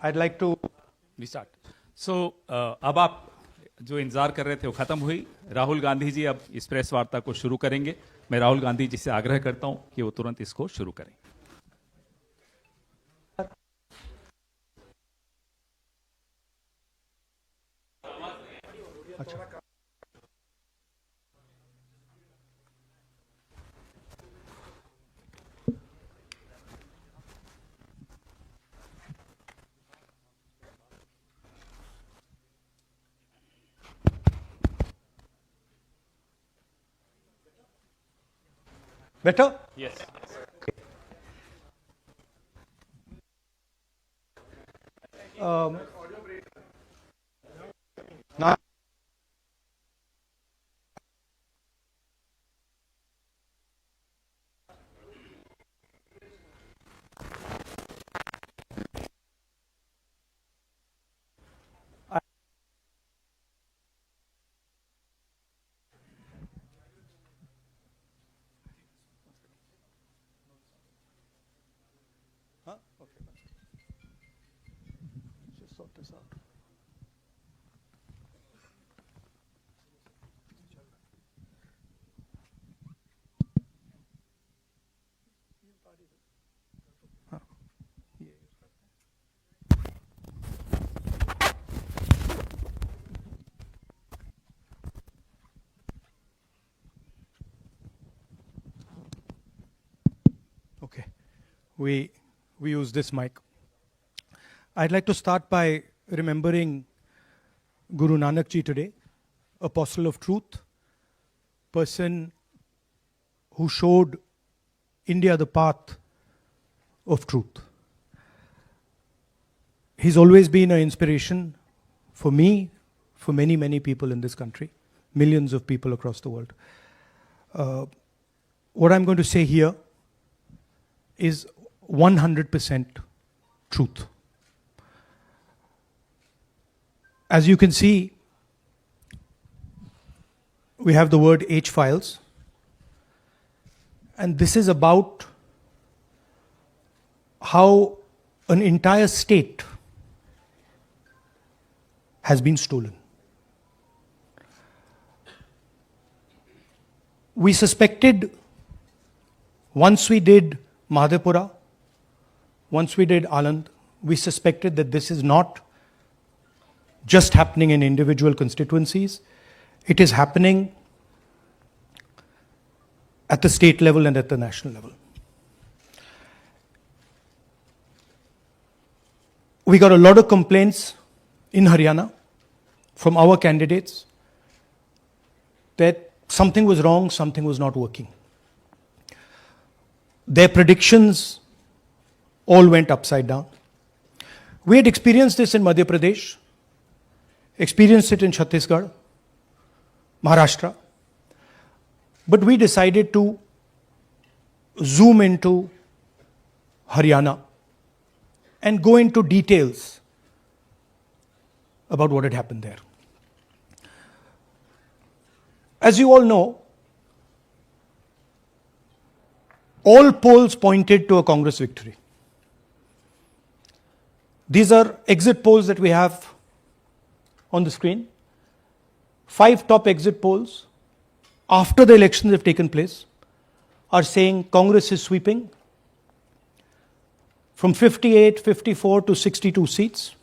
I'd like to start अब आप जो इंतजार कर रहे थे वो खत्म हुई। राहुल गांधी जी अब इस प्रेस वार्ता को शुरू करेंगे। मैं राहुल गांधी जी से आग्रह करता हूं कि वो तुरंत इसको शुरू करें। अच्छा better? Yes. Now, okay. Just sort this out. Huh. Yeah. Okay, we use this mic. I'd like to start by remembering Guru Nanak Ji today, apostle of truth, person who showed India the path of truth. He's always been an inspiration for me, for many, many people in this country, millions of people across the world. What I'm going to say here is 100% truth. As you can see, we have the word H files, and this is about how an entire state has been stolen. We suspected, once we did Madhepura, once we did Aland, we suspected that this is not just happening in individual constituencies, it is happening at the state level and at the national level. We got a lot of complaints in Haryana from our candidates that something was wrong, something was not working. Their predictions all went upside down. We had experienced this in Madhya Pradesh, experienced it in Chhattisgarh, Maharashtra, but we decided to zoom into Haryana and go into details about what had happened there. As you all know, all polls pointed to a Congress victory. These are exit polls that we have on the screen. 5 top exit polls after the elections have taken place are saying Congress is sweeping from 58, 54 to 62 seats.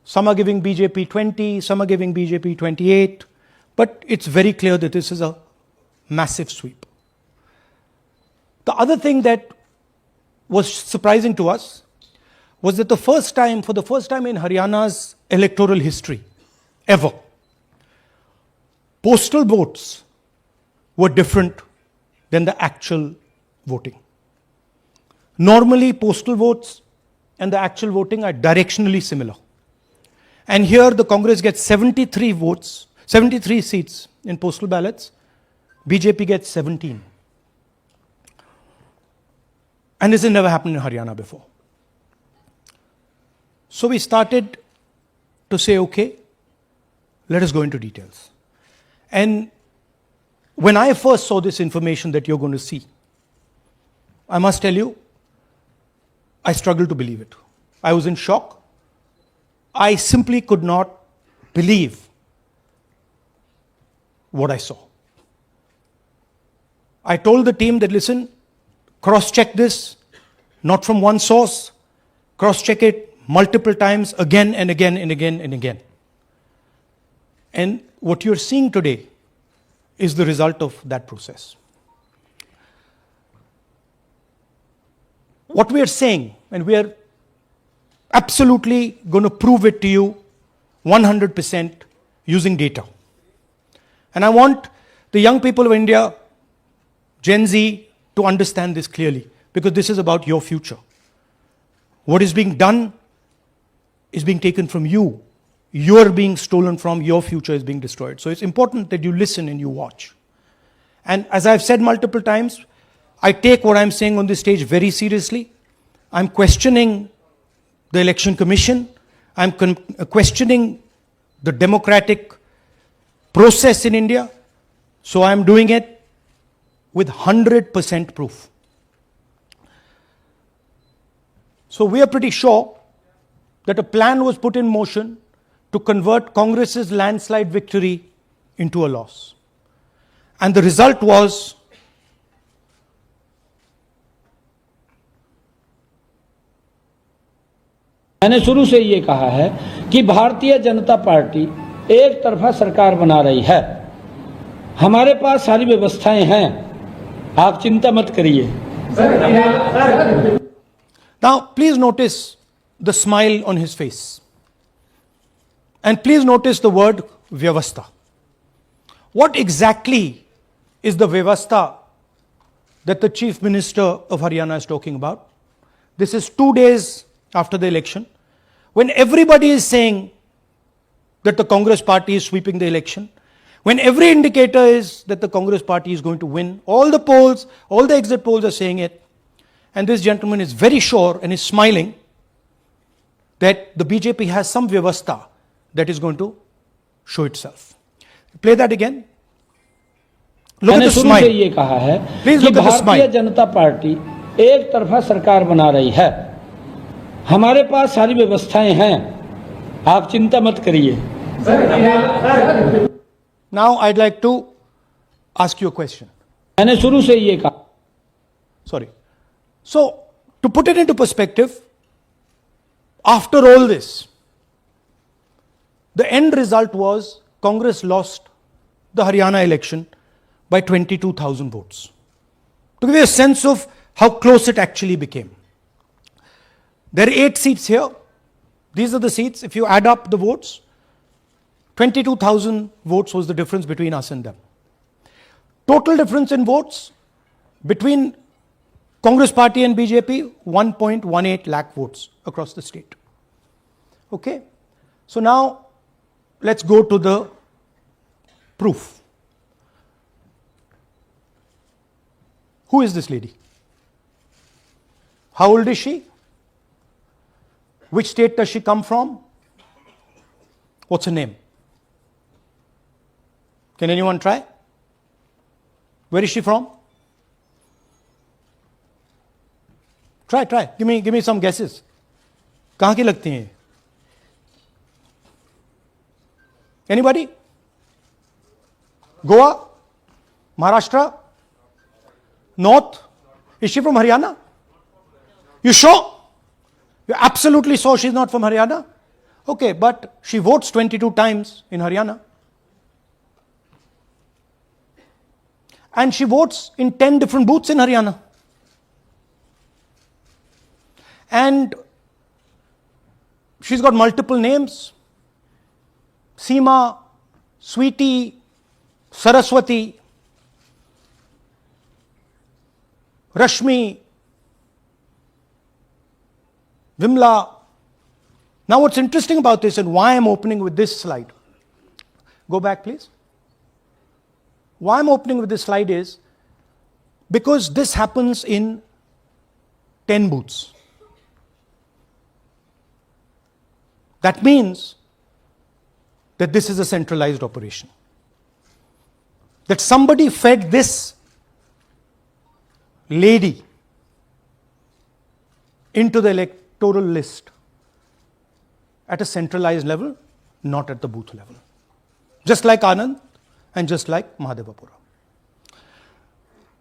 Some are giving BJP 20, some are giving BJP 28, but it's very clear that this is a massive sweep. The other thing that was surprising to us was that for the first time in Haryana's electoral history, ever, postal votes were different than the actual voting. Normally, postal votes and the actual voting are directionally similar. And here the Congress gets 73 votes, 73 seats in postal ballots. BJP gets 17. And this has never happened in Haryana before. So we started to say, okay, let us go into details. And when I first saw this information that you're going to see, I must tell you, I struggled to believe it. I was in shock. I simply could not believe what I saw. I told the team that, listen, cross-check this, not from one source, cross-check it multiple times, again and again and again and again. And what you're seeing today is the result of that process. What we are saying, and we are absolutely going to prove it to you 100% using data. And I want the young people of India, Gen Z, to understand this clearly, because this is about your future. What is being done is being taken from you. You're being stolen from, your future is being destroyed. So it's important that you listen and you watch. And as I've said multiple times, I take what I'm saying on this stage very seriously. I'm questioning the Election Commission. I'm questioning the democratic process in India. So I'm doing it with 100% proof. So we are pretty sure that a plan was put in motion to convert Congress's landslide victory into a loss. And the result was मैंने शुरू से ये कहा है कि Bharatiya Janata party एक तरफा सरकार बना रही है। हमारे पास सारी व्यवस्थाएं हैं, आप चिंता मत करिए। Now, please notice the smile on his face. And please notice the word Vyavastha. What exactly is the Vyavastha that the Chief Minister of Haryana is talking about? This is 2 days after the election, when everybody is saying that the Congress party is sweeping the election, when every indicator is that the Congress party is going to win, all the polls, all the exit polls are saying it, and this gentleman is very sure and is smiling that the BJP has some Vyavastha that is going to show itself. Play that again. Look at मैंने the शुरू से smile. ये कहा है Please कि look at the भारतीय smile. जनता party एक तरफा सरकार बना रही है। हमारे पास सारी व्यवस्थाएं हैं, आप चिंता मत करिए। Now I'd like to ask you a question. मैंने शुरू से ये कहा Sorry. So, to put it into perspective, after all this, the end result was Congress lost the Haryana election by 22,000 votes. To give you a sense of how close it actually became. There are 8 seats here. These are the seats. If you add up the votes, 22,000 votes was the difference between us and them. Total difference in votes between Congress party and BJP, 1.18 lakh votes across the state. Okay? So now, let's go to the proof. Who is this lady? How old is she? Which state does she come from? What's her name? Can anyone try? Where is she from? Try. Give me some guesses. कहाँ की लगती हैं? Anybody? Goa? Maharashtra? North? Is she from Haryana? You sure? You're absolutely sure she's not from Haryana? Okay, but she votes 22 times in Haryana. And she votes in 10 different booths in Haryana. And she's got multiple names. Seema, Sweetie, Saraswati, Rashmi, Vimla. Now what's interesting about this and why I'm opening with this slide. Go back please. Why I'm opening with this slide is because this happens in 10 booths. That means that this is a centralized operation. That somebody fed this lady into the electoral list at a centralized level, not at the booth level. Just like Anand and just like Mahadevapura.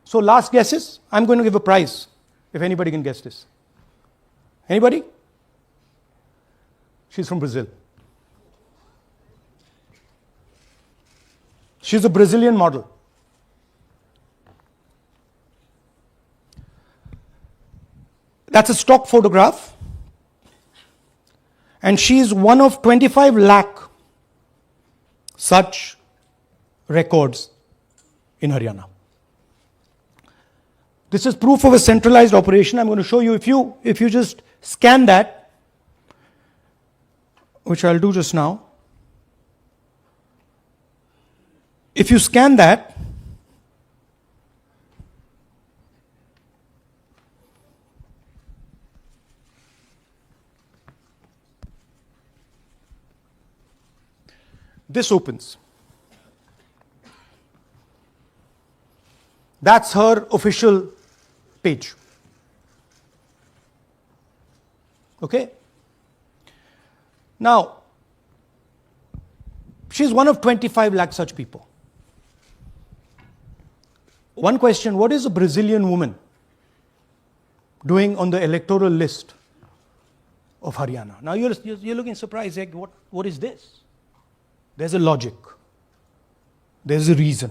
So last guesses, I'm going to give a prize if anybody can guess this. Anybody? She's from Brazil. She's a Brazilian model. That's a stock photograph. And she's one of 25 lakh such records in Haryana. This is proof of a centralized operation. I'm going to show you, if you just scan that, which I'll do just now. If you scan that, this opens. That's her official page. Okay? Now, she's one of 25 lakh such people. One question, what is a Brazilian woman doing on the electoral list of Haryana? Now you're looking surprised, like, what is this? There's a logic. There's a reason.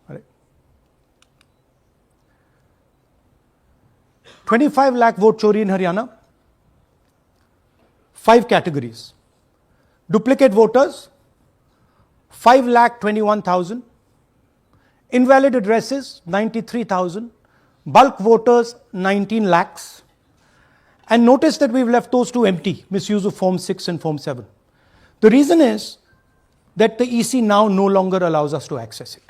All right. 25 lakh vote chori in Haryana. 5 categories. Duplicate voters, 5,21,000. Invalid addresses, 93,000. Bulk voters, 19 lakhs. And notice that we've left those two empty, misuse of Form 6 and Form 7. The reason is that the EC now no longer allows us to access it.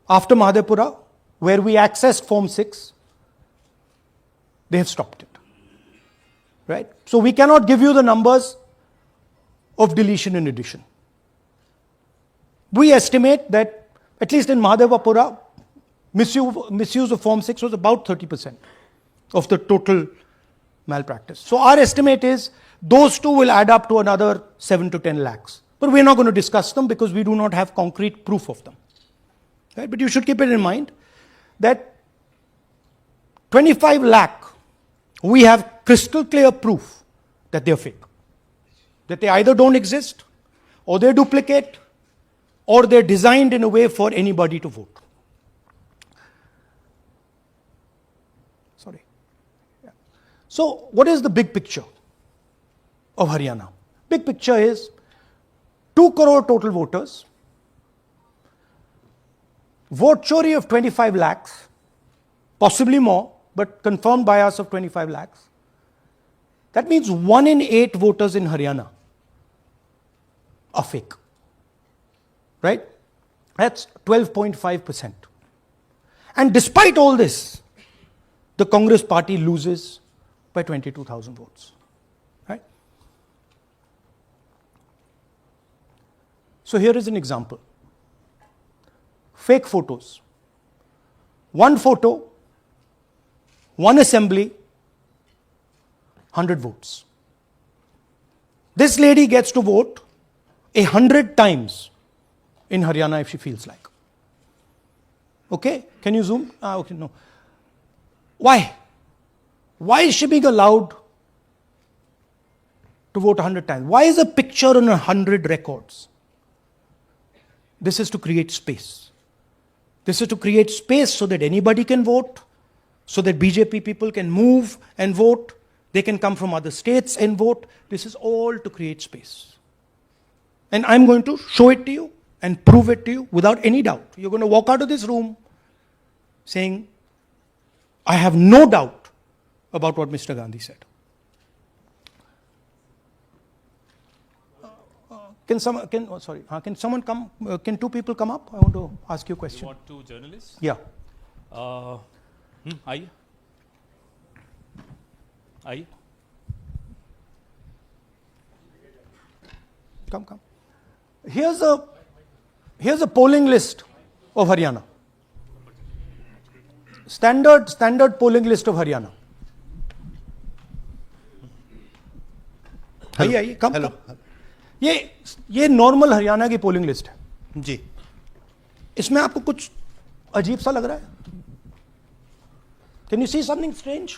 After Mahadevapura, where we accessed Form 6, they have stopped it. Right? So we cannot give you the numbers of deletion and addition. We estimate that, at least in Mahadevapura, misuse of Form 6 was about 30% of the total malpractice. So our estimate is those two will add up to another 7 to 10 lakhs. But we're not going to discuss them because we do not have concrete proof of them. Right? But you should keep it in mind that 25 lakh, we have crystal clear proof that they're fake. That they either don't exist, or they're duplicate, or they're designed in a way for anybody to vote. Sorry. Yeah. So what is the big picture of Haryana? Big picture is 2 crore total voters, vote chori of 25 lakhs, possibly more, but confirmed by us of 25 lakhs. That means 1 in 8 voters in Haryana are fake. Right? That's 12.5%. And despite all this, the Congress party loses by 22,000 votes. Right? So here is an example. Fake photos. 1 photo, 1 assembly, 100 votes. This lady gets to vote 100 times in Haryana if she feels like. Okay? Can you zoom? Okay, no. Why? Why is she being allowed to vote 100 times? Why is a picture on 100 records? This is to create space. This is to create space so that anybody can vote, so that BJP people can move and vote. They can come from other states and vote. This is all to create space. And I'm going to show it to you and prove it to you without any doubt. You're going to walk out of this room saying, I have no doubt about what Mr. Gandhi said. Can someone come? Can 2 people come up? I want to ask you a question. You want 2 journalists? Yeah. आइए आइए Come. Here's a polling list of Haryana. standard polling list of Haryana. आइए come hello. ये normal Haryana की polling list है जी। इसमें आपको कुछ अजीब सा लग रहा है? Can you see something strange?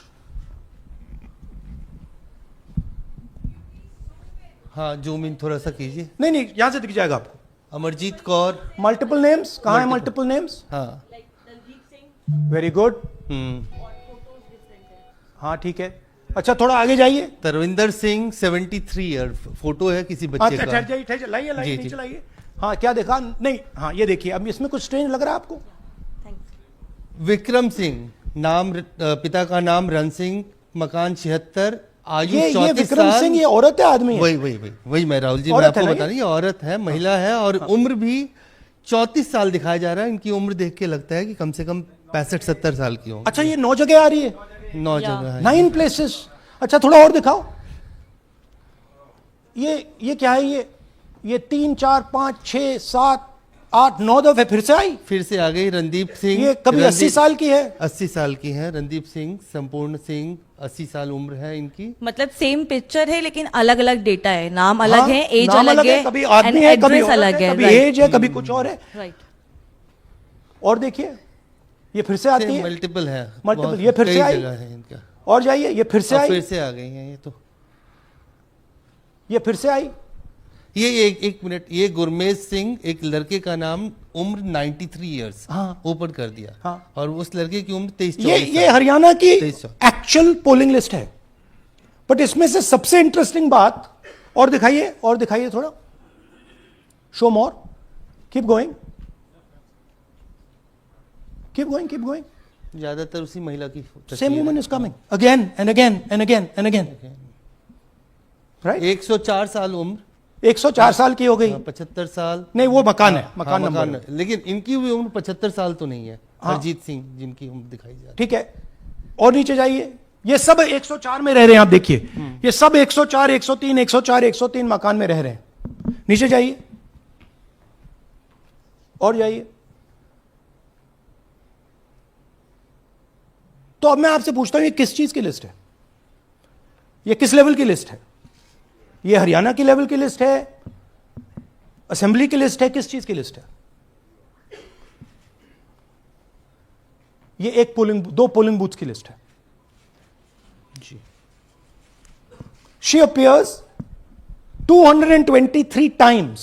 हाँ, जूम इन थोड़ा सा कीजिए। नहीं यहां से दिख जाएगा आपको। अमरजीत कौर। मल्टीपल नेम्स कहां है? मल्टीपल नेम्स, हाँ। Very good. हाँ ठीक है। अच्छा थोड़ा आगे जाइए। तरविंदर सिंह 73 ईयर, फोटो है किसी बच्चे का। ठहर जाइए, लाइए जी, नीचे जी। लाइए। हाँ क्या देखा? नहीं हाँ ये देखिए, अब इसमें कुछ स्ट्रेंज लग रहा है आपको? विक्रम सिंह, नाम पिता का नाम रण सिंह, मकान 76, आयु ये 34 विक्रम साल। सिंह ये औरत है आदमी है? वही मैं राहुल जी, मैं औरत आपको है ना बता ये? रही, ये औरत है, महिला है, और उम्र भी 34 साल दिखाया जा रहा है। इनकी उम्र देख के लगता है कि कम से कम 65-70 साल की हो। अच्छा ये 9 जगह आ रही है? 9 जगह है। 9 प्लेसेस। अच्छा थोड़ा और दिखाओ। ये क्या है? ये 3 4 5 6 7 8 9 दफे फिर से आई। फिर से आ गई रणदीप सिंह। ये कभी 80 साल की है? 80 साल की है रणदीप सिंह, संपूर्ण सिंह, 80 साल उम्र है इनकी। मतलब सेम पिक्चर है लेकिन अलग अलग डेटा है, नाम अलग हाँ, है, एज नाम अलग है, कभी आदमी है, कभी एड्रेस औरत अलग है, है, कभी राइट एज है, कभी कुछ और है। राइट। और देखिए ये फिर से आती है। मल्टीपल है, मल्टीपल, बहुत- ये फिर से कई आई। जगह है इनका। और जाइए, ये फिर से और आई। फिर से आ गई हैं ये तो। ये फिर से आई। ये एक मिनट, ये गुरमेज सिंह, एक लड़के का नाम, उम्र 93 इयर्स, हाँ। ऊपर कर दिया। हाँ। और उस लड़के की उम्र 23 ये हरियाणा की 23 एक्चुअल पोलिंग लिस्ट है। बट इसमें से सबसे इंटरेस्टिंग बात, और दिखाइए थोड़ा, शो मोर, कीप गोइंग। ज्यादातर उसी महिला की Same तस्वीर woman है। is coming again and again and again and again. Right? 104 साल उम्र, 104 साल की हो गई। 75 साल। नहीं वो मकान है, हाँ, मकान नंबर है। लेकिन इनकी भी उम्र 75 साल तो नहीं है। हाँ। हरजीत सिंह जिनकी उम्र दिखाई जा रही ठीक है। और नीचे जाइए, ये सब 104 में रह रहे हैं। आप देखिए ये सब 104 103 104 103 मकान में रह रहे हैं। नीचे जाइए और जाइए। तो अब मैं आपसे पूछता हूं ये किस चीज की लिस्ट है? ये किस लेवल की लिस्ट है? ये हरियाणा की लेवल की लिस्ट है, असेंबली की लिस्ट है, किस चीज की लिस्ट है? ये दो पोलिंग बूथ की लिस्ट है जी। She appears 223 times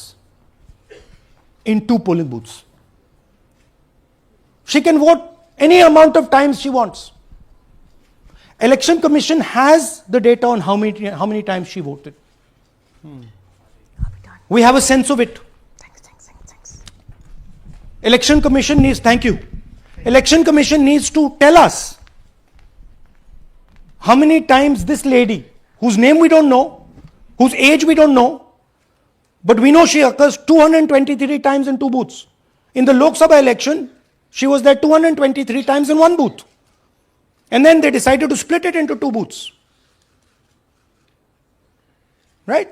in 2 polling booths. She can vote any amount of times she wants. Election Commission has the data on how many times she voted. We have a sense of it. Election Commission needs, thank you. Election Commission needs to tell us how many times this lady, whose name we don't know, whose age we don't know, but we know she occurs 223 times in 2 booths. In the Lok Sabha election, she was there 223 times in 1 booth. And then they decided to split it into 2 booths. Right?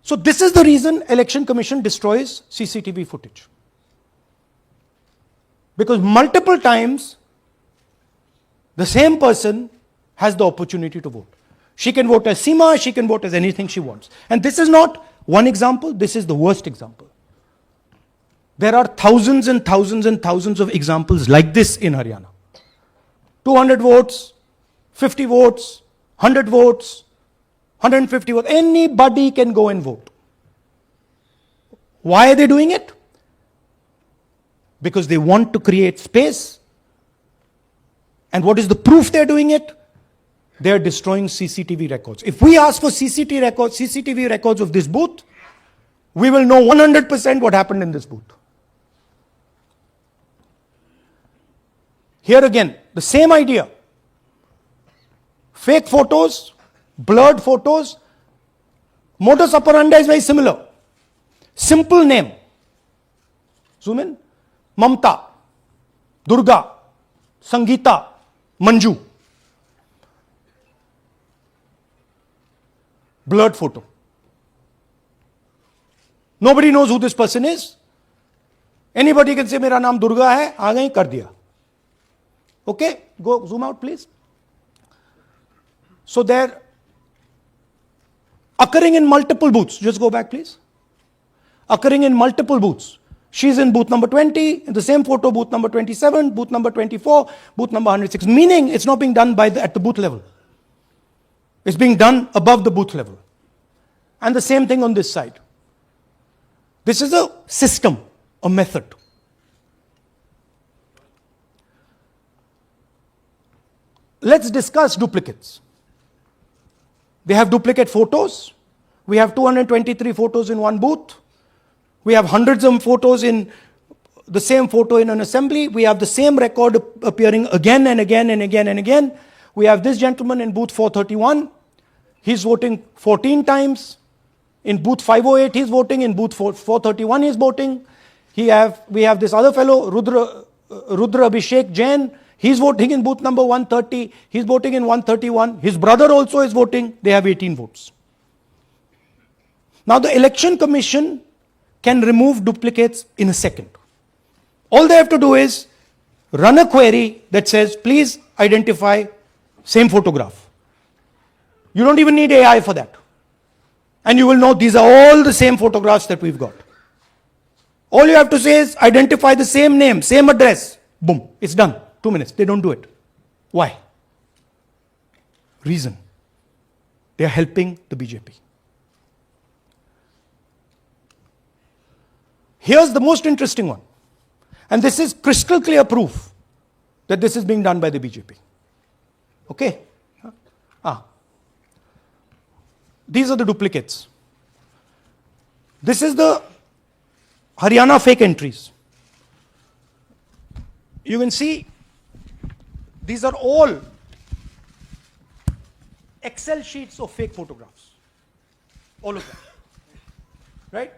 So this is the reason Election Commission destroys CCTV footage. Because multiple times the same person has the opportunity to vote. She can vote as Seema, she can vote as anything she wants. And this is not one example, this is the worst example. There are thousands and thousands and thousands of examples like this in Haryana. 200 votes, 50 votes, 100 votes, 150 votes. Anybody can go and vote. Why are they doing it? Because they want to create space. And what is the proof they're doing it? They're destroying CCTV records. If we ask for CCTV records of this booth, we will know 100% what happened in this booth. Here again, the same idea. Fake photos, blurred photos. Modus operandi is very similar. Simple name. Zoom in. Mamta, Durga, Sangeeta, Manju. Blurred photo. Nobody knows who this person is. Anybody can say मेरा नाम दुर्गा है, आ गई कर दिया. Okay, go zoom out, please. So they're occurring in multiple booths. Just go back, please. Occurring in multiple booths. She's in booth number 20, in the same photo, booth number 27, booth number 24, booth number 106. Meaning it's not being done at the booth level. It's being done above the booth level. And the same thing on this side. This is a system, a method. Let's discuss duplicates. They have duplicate photos. We have 223 photos in one booth. We have hundreds of photos in the same photo in an assembly. We have the same record appearing again and again and again and again. We have this gentleman in booth 431. He's voting 14 times. In booth 508, he's voting. In booth 431, he's voting. We have this other fellow, Rudra Abhishek Jain. He's voting in booth number 130. He's voting in 131. His brother also is voting. They have 18 votes. Now the Election Commission can remove duplicates in a second. All they have to do is run a query that says, please identify same photograph. You don't even need AI for that. And you will know these are all the same photographs that we've got. All you have to say is identify the same name, same address. Boom, it's done. 2 minutes. They don't do it. Why? Reason. They are helping the BJP. Here's the most interesting one. And this is crystal clear proof that this is being done by the BJP. Okay? These are the duplicates. This is the Haryana fake entries. You can see these are all Excel sheets of fake photographs. All of them. Right?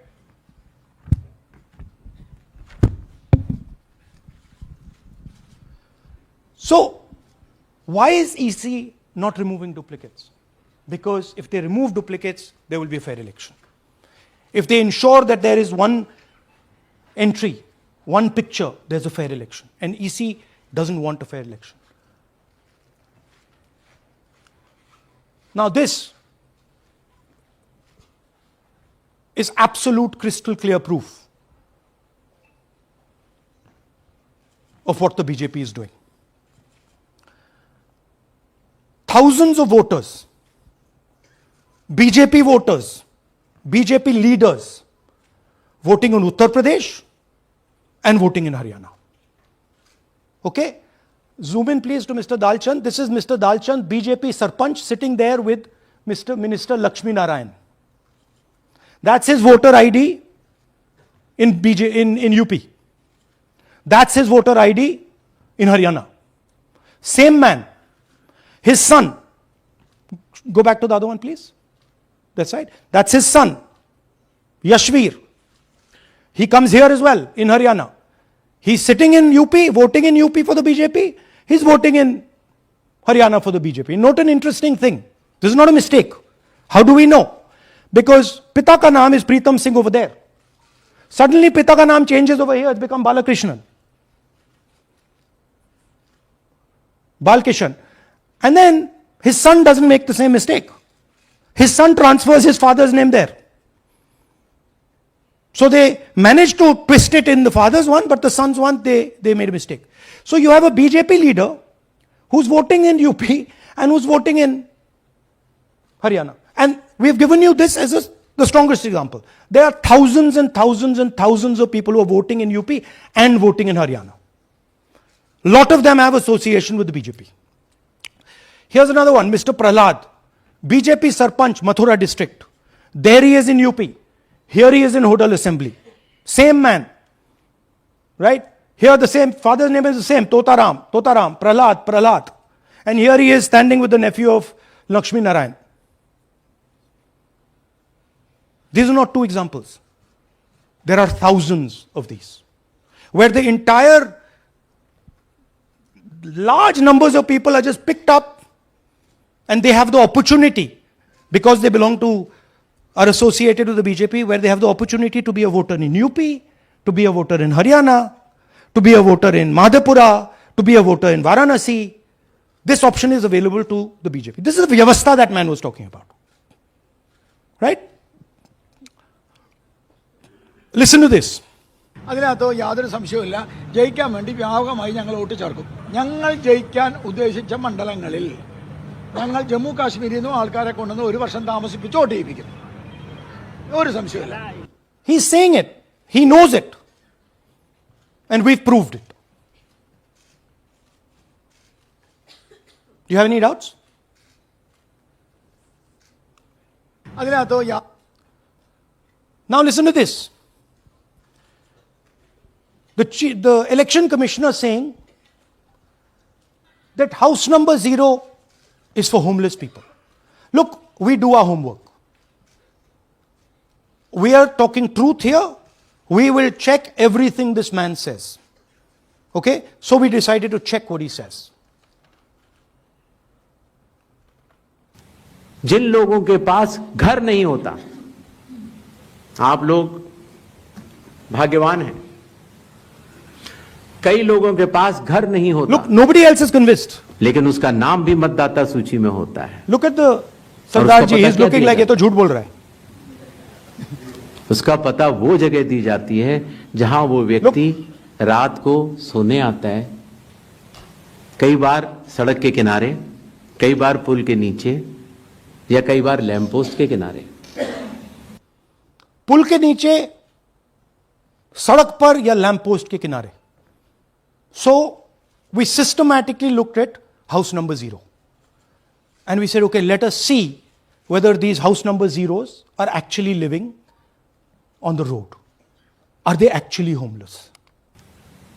So, why is EC not removing duplicates? Because if they remove duplicates, there will be a fair election. If they ensure that there is one entry, one picture, there's a fair election. And EC doesn't want a fair election. Now this is absolute crystal clear proof of what the BJP is doing. Thousands of voters, BJP voters, BJP leaders voting in Uttar Pradesh and voting in Haryana. Okay? Zoom in please to Mr. Dalchand. This is Mr. Dalchand, BJP Sarpanch, sitting there with Mr. Minister Lakshmi Narayan. That's his voter ID in UP. That's his voter ID in Haryana. Same man. His son. Go back to the other one, please. That's right. That's his son, Yashveer. He comes here as well in Haryana. He's sitting in UP, voting in UP for the BJP. He's voting in Haryana for the BJP. Note an interesting thing. This is not a mistake. How do we know? Because Pita ka naam is Pritam Singh over there. Suddenly Pita ka naam changes over here. It's become Balakrishnan. Balkishan. And then his son doesn't make the same mistake. His son transfers his father's name there. So they managed to twist it in the father's one, but the son's one, they made a mistake. So you have a BJP leader who's voting in UP and who's voting in Haryana. And we've given you this as the strongest example. There are thousands and thousands and thousands of people who are voting in UP and voting in Haryana. A lot of them have association with the BJP. Here's another one, Mr. Prahlad, BJP Sarpanch, Mathura district. There he is in UP. Here he is in Hodal Assembly. Same man. Right? Here the same, father's name is the same, Totaram, Prahlad. And here he is standing with the nephew of Lakshmi Narayan. These are not two examples. There are thousands of these. Where the entire large numbers of people are just picked up and they have the opportunity, because they belong to, are associated with the BJP, where they have the opportunity to be a voter in UP, to be a voter in Haryana, to be a voter in Madhepura, to be a voter in Varanasi. This option is available to the BJP. This is the Vyavastha that man was talking about. Right? Listen to this. അതിനകത്ത് യാതൊരു സംശയവുമില്ല. ജയിക്കാൻ വേണ്ടി വ്യാപകമായി ഞങ്ങൾ vote ചേർക്കും. ഞങ്ങൾ ജയിക്കാൻ ഉദ്ദേശിച്ച മണ്ഡലങ്ങളിൽ ഞങ്ങൾ ജമ്മു കാശ്മീരിൽ നിന്നും ആൾക്കാരെ കൊണ്ടുവന്ന് ഒരു വർഷം താമസിപ്പിച്ച് വോട്ട് ചെയ്യിപ്പിക്കും. ഒരു സംശയമില്ല. He's saying it. He knows it. And we've proved it. Do you have any doubts? അതിനകത്ത് Now listen to this. The election commissioner saying that house number 0 is for homeless people. Look, we do our homework. We are talking truth here. We will check everything this man says. Okay? So we decided to check what he says. जिन लोगों के पास घर नहीं होता, आप लोग भाग्यवान हैं. कई लोगों के पास घर नहीं होता. Look, nobody else is convinced. लेकिन उसका नाम भी मतदाता सूची में होता है. Look at the Sardar ji. He's looking like ये तो झूठ बोल रहा है. उसका पता वो जगह दी जाती है जहां वो व्यक्ति रात को सोने आता है. कई बार सड़क के किनारे, कई बार पुल के नीचे, या कई बार लैंप पोस्ट के किनारे. पुल के नीचे, सड़क पर या लैंप पोस्ट के किनारे. So we systematically looked at house number 0. And we said, okay, let us see whether these house number 0s are actually living on the road. Are they actually homeless?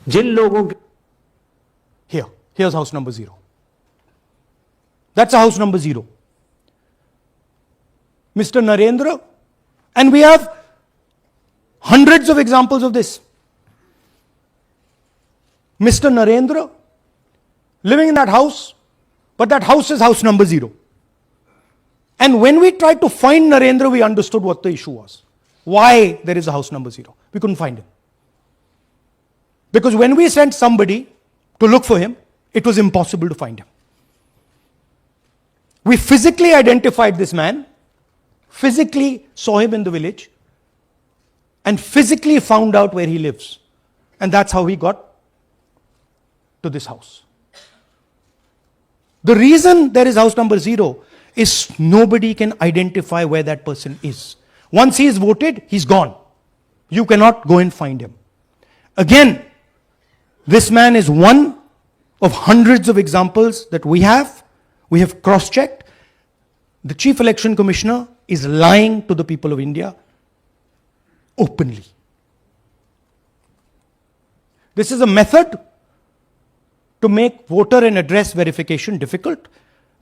जिन लोगों के Here's house number 0. That's a house number 0. Mr. Narendra, and we have hundreds of examples of this. Mr. Narendra living in that house, but that house is house number 0. And when we tried to find Narendra, we understood what the issue was. Why there is a house number 0. We couldn't find him. Because when we sent somebody to look for him, it was impossible to find him. We physically identified this man, physically saw him in the village, and physically found out where he lives. And that's how he got to this house. The reason there is house number 0 is nobody can identify where that person is. Once he is voted, he's gone. You cannot go and find him. Again, this man is one of hundreds of examples that we have. We have cross-checked. The Chief Election Commissioner is lying to the people of India openly. This is a method to make voter and address verification difficult.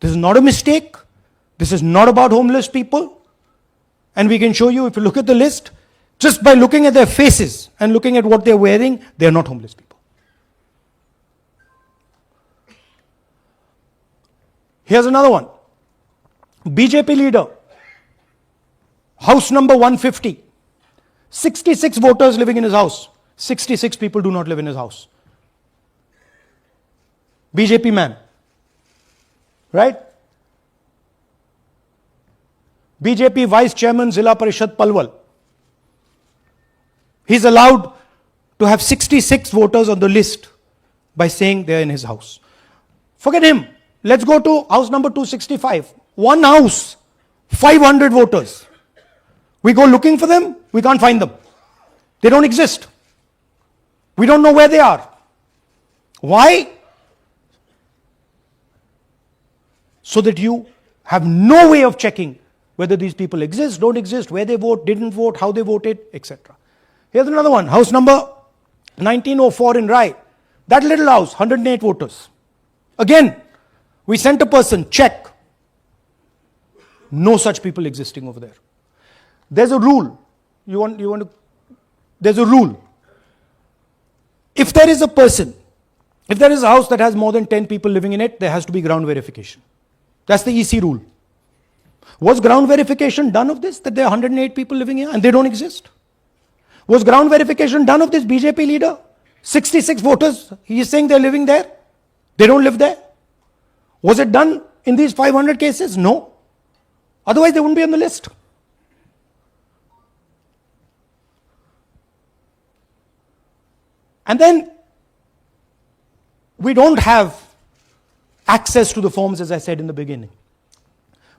This is not a mistake. This is not about homeless people. And we can show you, if you look at the list, just by looking at their faces and looking at what they're wearing, they're not homeless people. Here's another one. BJP leader, house number 150. 66 voters living in his house. 66 people do not live in his house. BJP man. Right? BJP Vice Chairman Zilla Parishad Palwal. He's allowed to have 66 voters on the list by saying they're in his house. Forget him. Let's go to house number 265. One house, 500 voters. We go looking for them, we can't find them. They don't exist. We don't know where they are. Why? So that you have no way of checking whether these people exist, don't exist, where they vote, didn't vote, how they voted, etc. Here's another one, house number 1904 in Rai. That little house, 108 voters. Again, we sent a person, check. No such people existing over there. There's a rule. There's a rule. If there is a person, if there is a house that has more than 10 people living in it, there has to be ground verification. That's the EC rule. Was ground verification done of this, that there are 108 people living here and they don't exist? Was ground verification done of this BJP leader? 66 voters, he is saying they're living there They don't live there. Was it done in these 500 cases? No. Otherwise, they wouldn't be on the list. And then we don't have access to the forms, as I said in the beginning.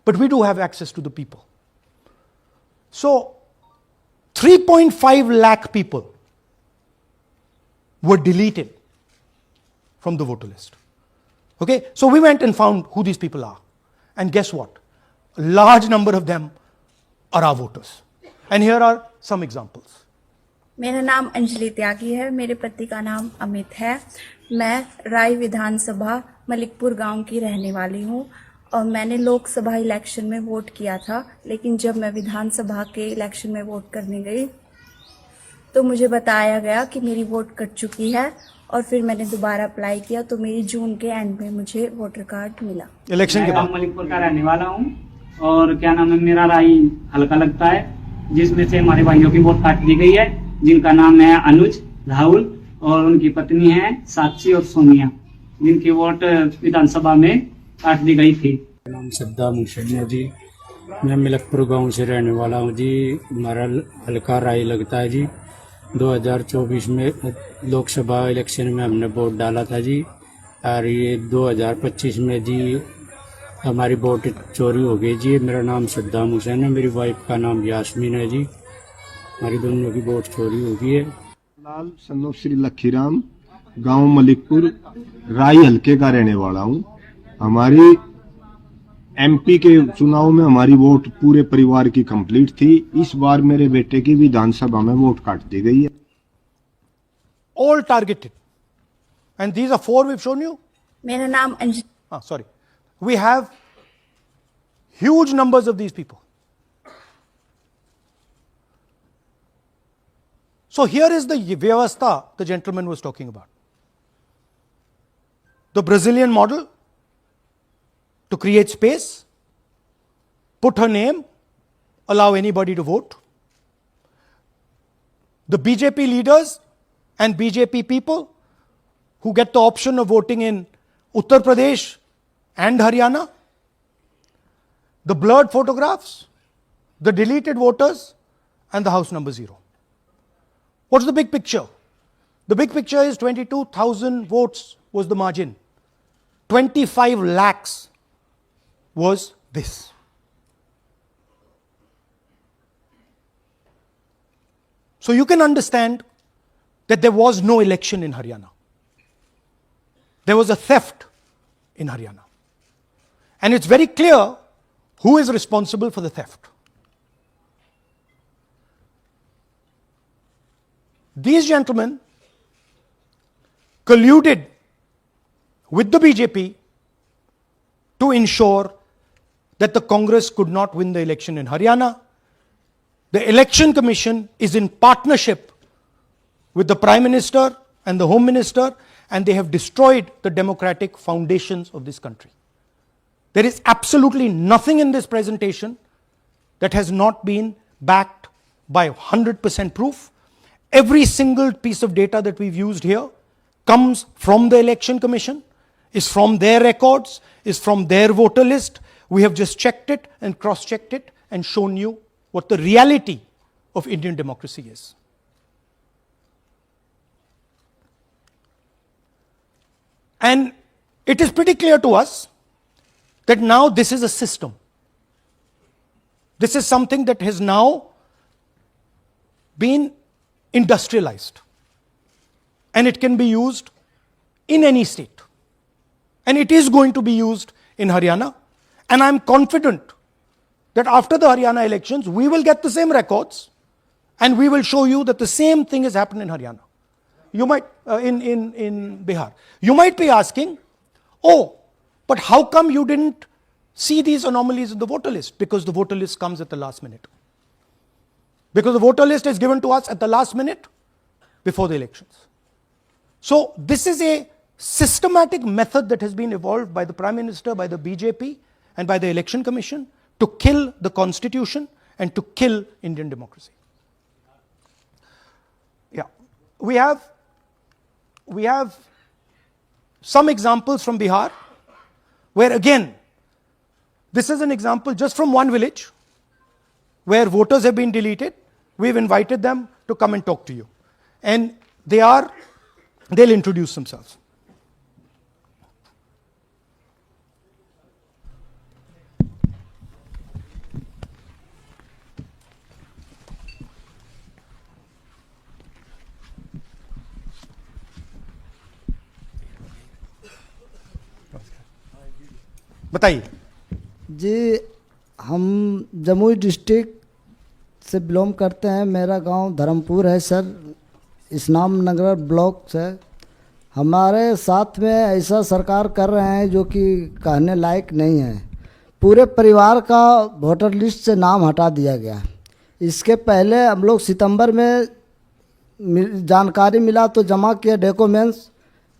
But we do have access to the people. So 3.5 lakh people were deleted from the voter list. Okay, so we went and found who these people are. And guess what? A large number of them are our voters. And here are some examples. मेरा नाम अंजलि त्यागी है, मेरे पति का नाम अमित है। मैं राय विधानसभा मलिकपुर गांव की रहने वाली हूं और मैंने लोकसभा इलेक्शन में वोट किया था, लेकिन जब मैं विधानसभा के इलेक्शन में वोट करने गई तो मुझे बताया गया कि मेरी वोट कट चुकी है और फिर मैंने दोबारा अप्लाई किया तो मेरी जून के एंड में मुझे वोटर कार्ड मिला। इलेक्शन के बाद मलिकपुर का रहने वाला हूँ और क्या नाम है, मेरा राय हल्का लगता है, जिसमें से हमारे भाइयों की वोट काट दी गई है, जिनका नाम है अनुज, राहुल और उनकी पत्नी है साक्षी और सोनिया, जिनकी वोट विधानसभा में काट दी गई थी। नाम सद्दाम हुसैन है जी, मैं मलिकपुर गांव से रहने वाला हूं जी। हमारा हल्का राय लगता है जी। 2024 में लोकसभा इलेक्शन में हमने वोट डाला था जी, और ये 2025 में जी हमारी वोट चोरी हो गई जी। मेरा नाम सद्दाम हुसैन है, मेरी वाइफ का नाम यास्मीन है जी। हमारी दोनों की वोट चोरी हो गई है। लाल सन्नो श्री लखीराम, गांव मलिकपुर, राय हल्के का रहने वाला हूं। हमारी एमपी के चुनाव में हमारी वोट पूरे परिवार की कंप्लीट थी। इस बार मेरे बेटे की विधानसभा में वोट काट दी गई है। All targeted. And these are 4 we've shown you. मेरा नाम Anjali. Sorry. We have huge numbers of these people. So here is the vyavastha the gentleman was talking about. The Brazilian model to create space, put her name, allow anybody to vote. The BJP leaders and BJP people who get the option of voting in Uttar Pradesh and Haryana, the blurred photographs, the deleted voters, and the house number 0. What's the big picture? The big picture is 22,000 votes was the margin. 25 lakhs was this. So you can understand that there was no election in Haryana. There was a theft in Haryana. And it's very clear who is responsible for the theft. These gentlemen colluded with the BJP to ensure that the Congress could not win the election in Haryana. The Election Commission is in partnership with the Prime Minister and the Home Minister, and they have destroyed the democratic foundations of this country. There is absolutely nothing in this presentation that has not been backed by 100% proof. Every single piece of data that we've used here comes from the Election Commission, is from their records, is from their voter list. We have just checked it and cross-checked it and shown you what the reality of Indian democracy is. And it is pretty clear to us that now this is a system. This is something that has now been industrialized. And it can be used in any state. And it is going to be used in Haryana. And I'm confident that after the Haryana elections, we will get the same records and we will show you that the same thing has happened in Haryana. You might, in Bihar. You might be asking, oh, but how come you didn't see these anomalies in the voter list? Because the voter list comes at the last minute. Because the voter list is given to us at the last minute before the elections. So this is a systematic method that has been evolved by the Prime Minister, by the BJP, and by the Election Commission to kill the Constitution and to kill Indian democracy. Yeah, we have some examples from Bihar, where again, this is an example just from one village, where voters have been deleted. We've invited them to come and talk to you. And they'll introduce themselves. बताइए। जी, हम Jamui district से belong करते हैं। मेरा गांव धर्मपुर है sir, इस्लाम नगर block से। हमारे साथ में ऐसा सरकार कर रहे हैं जो कि कहने लायक नहीं है। पूरे परिवार का वोटर लिस्ट से नाम हटा दिया गया। इसके पहले हम लोग सितंबर में जानकारी मिला तो जमा किए डॉक्यूमेंट्स,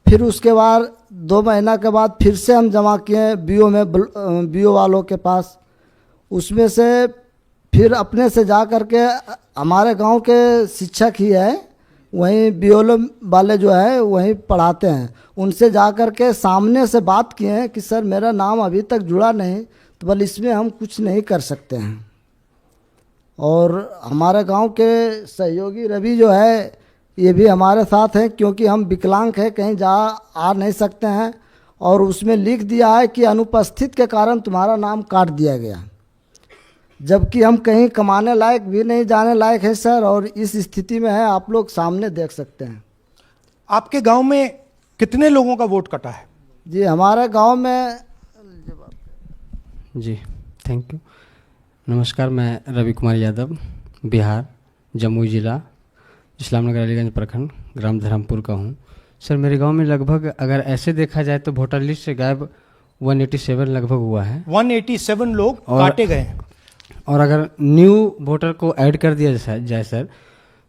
फिर उसके बाद 2 महीना के बाद फिर से हम जमा किए बीओ में, बीओ वालों के पास। उसमें से फिर अपने से जा कर के हमारे गांव के शिक्षक ही है, वहीं बीओ वाले जो है वहीं पढ़ाते हैं, उनसे जा कर के सामने से बात किए हैं कि सर मेरा नाम अभी तक जुड़ा नहीं, तो बोले इसमें हम कुछ नहीं कर सकते हैं। और हमारे गांव के सहयोगी रवि जो है ये भी हमारे साथ हैं, क्योंकि हम विकलांग हैं, कहीं आ नहीं सकते हैं। और उसमें लिख दिया है कि अनुपस्थित के कारण तुम्हारा नाम काट दिया गया, जबकि हम कहीं कमाने लायक भी नहीं, जाने लायक है सर। और इस स्थिति में है, आप लोग सामने देख सकते हैं। आपके गांव में कितने लोगों का वोट कटा है? जी, हमारे गांव में जी थैंक यू। नमस्कार, मैं रवि कुमार यादव, बिहार, जमुई जिला, इस्लामनगर अलीगंज प्रखंड, ग्राम धर्मपुर का हूँ। सर मेरे गांव में लगभग अगर ऐसे देखा जाए तो वोटर लिस्ट से गायब 187 लगभग हुआ है। 187 लोग काटे गए हैं। और अगर न्यू वोटर को ऐड कर दिया जाए सर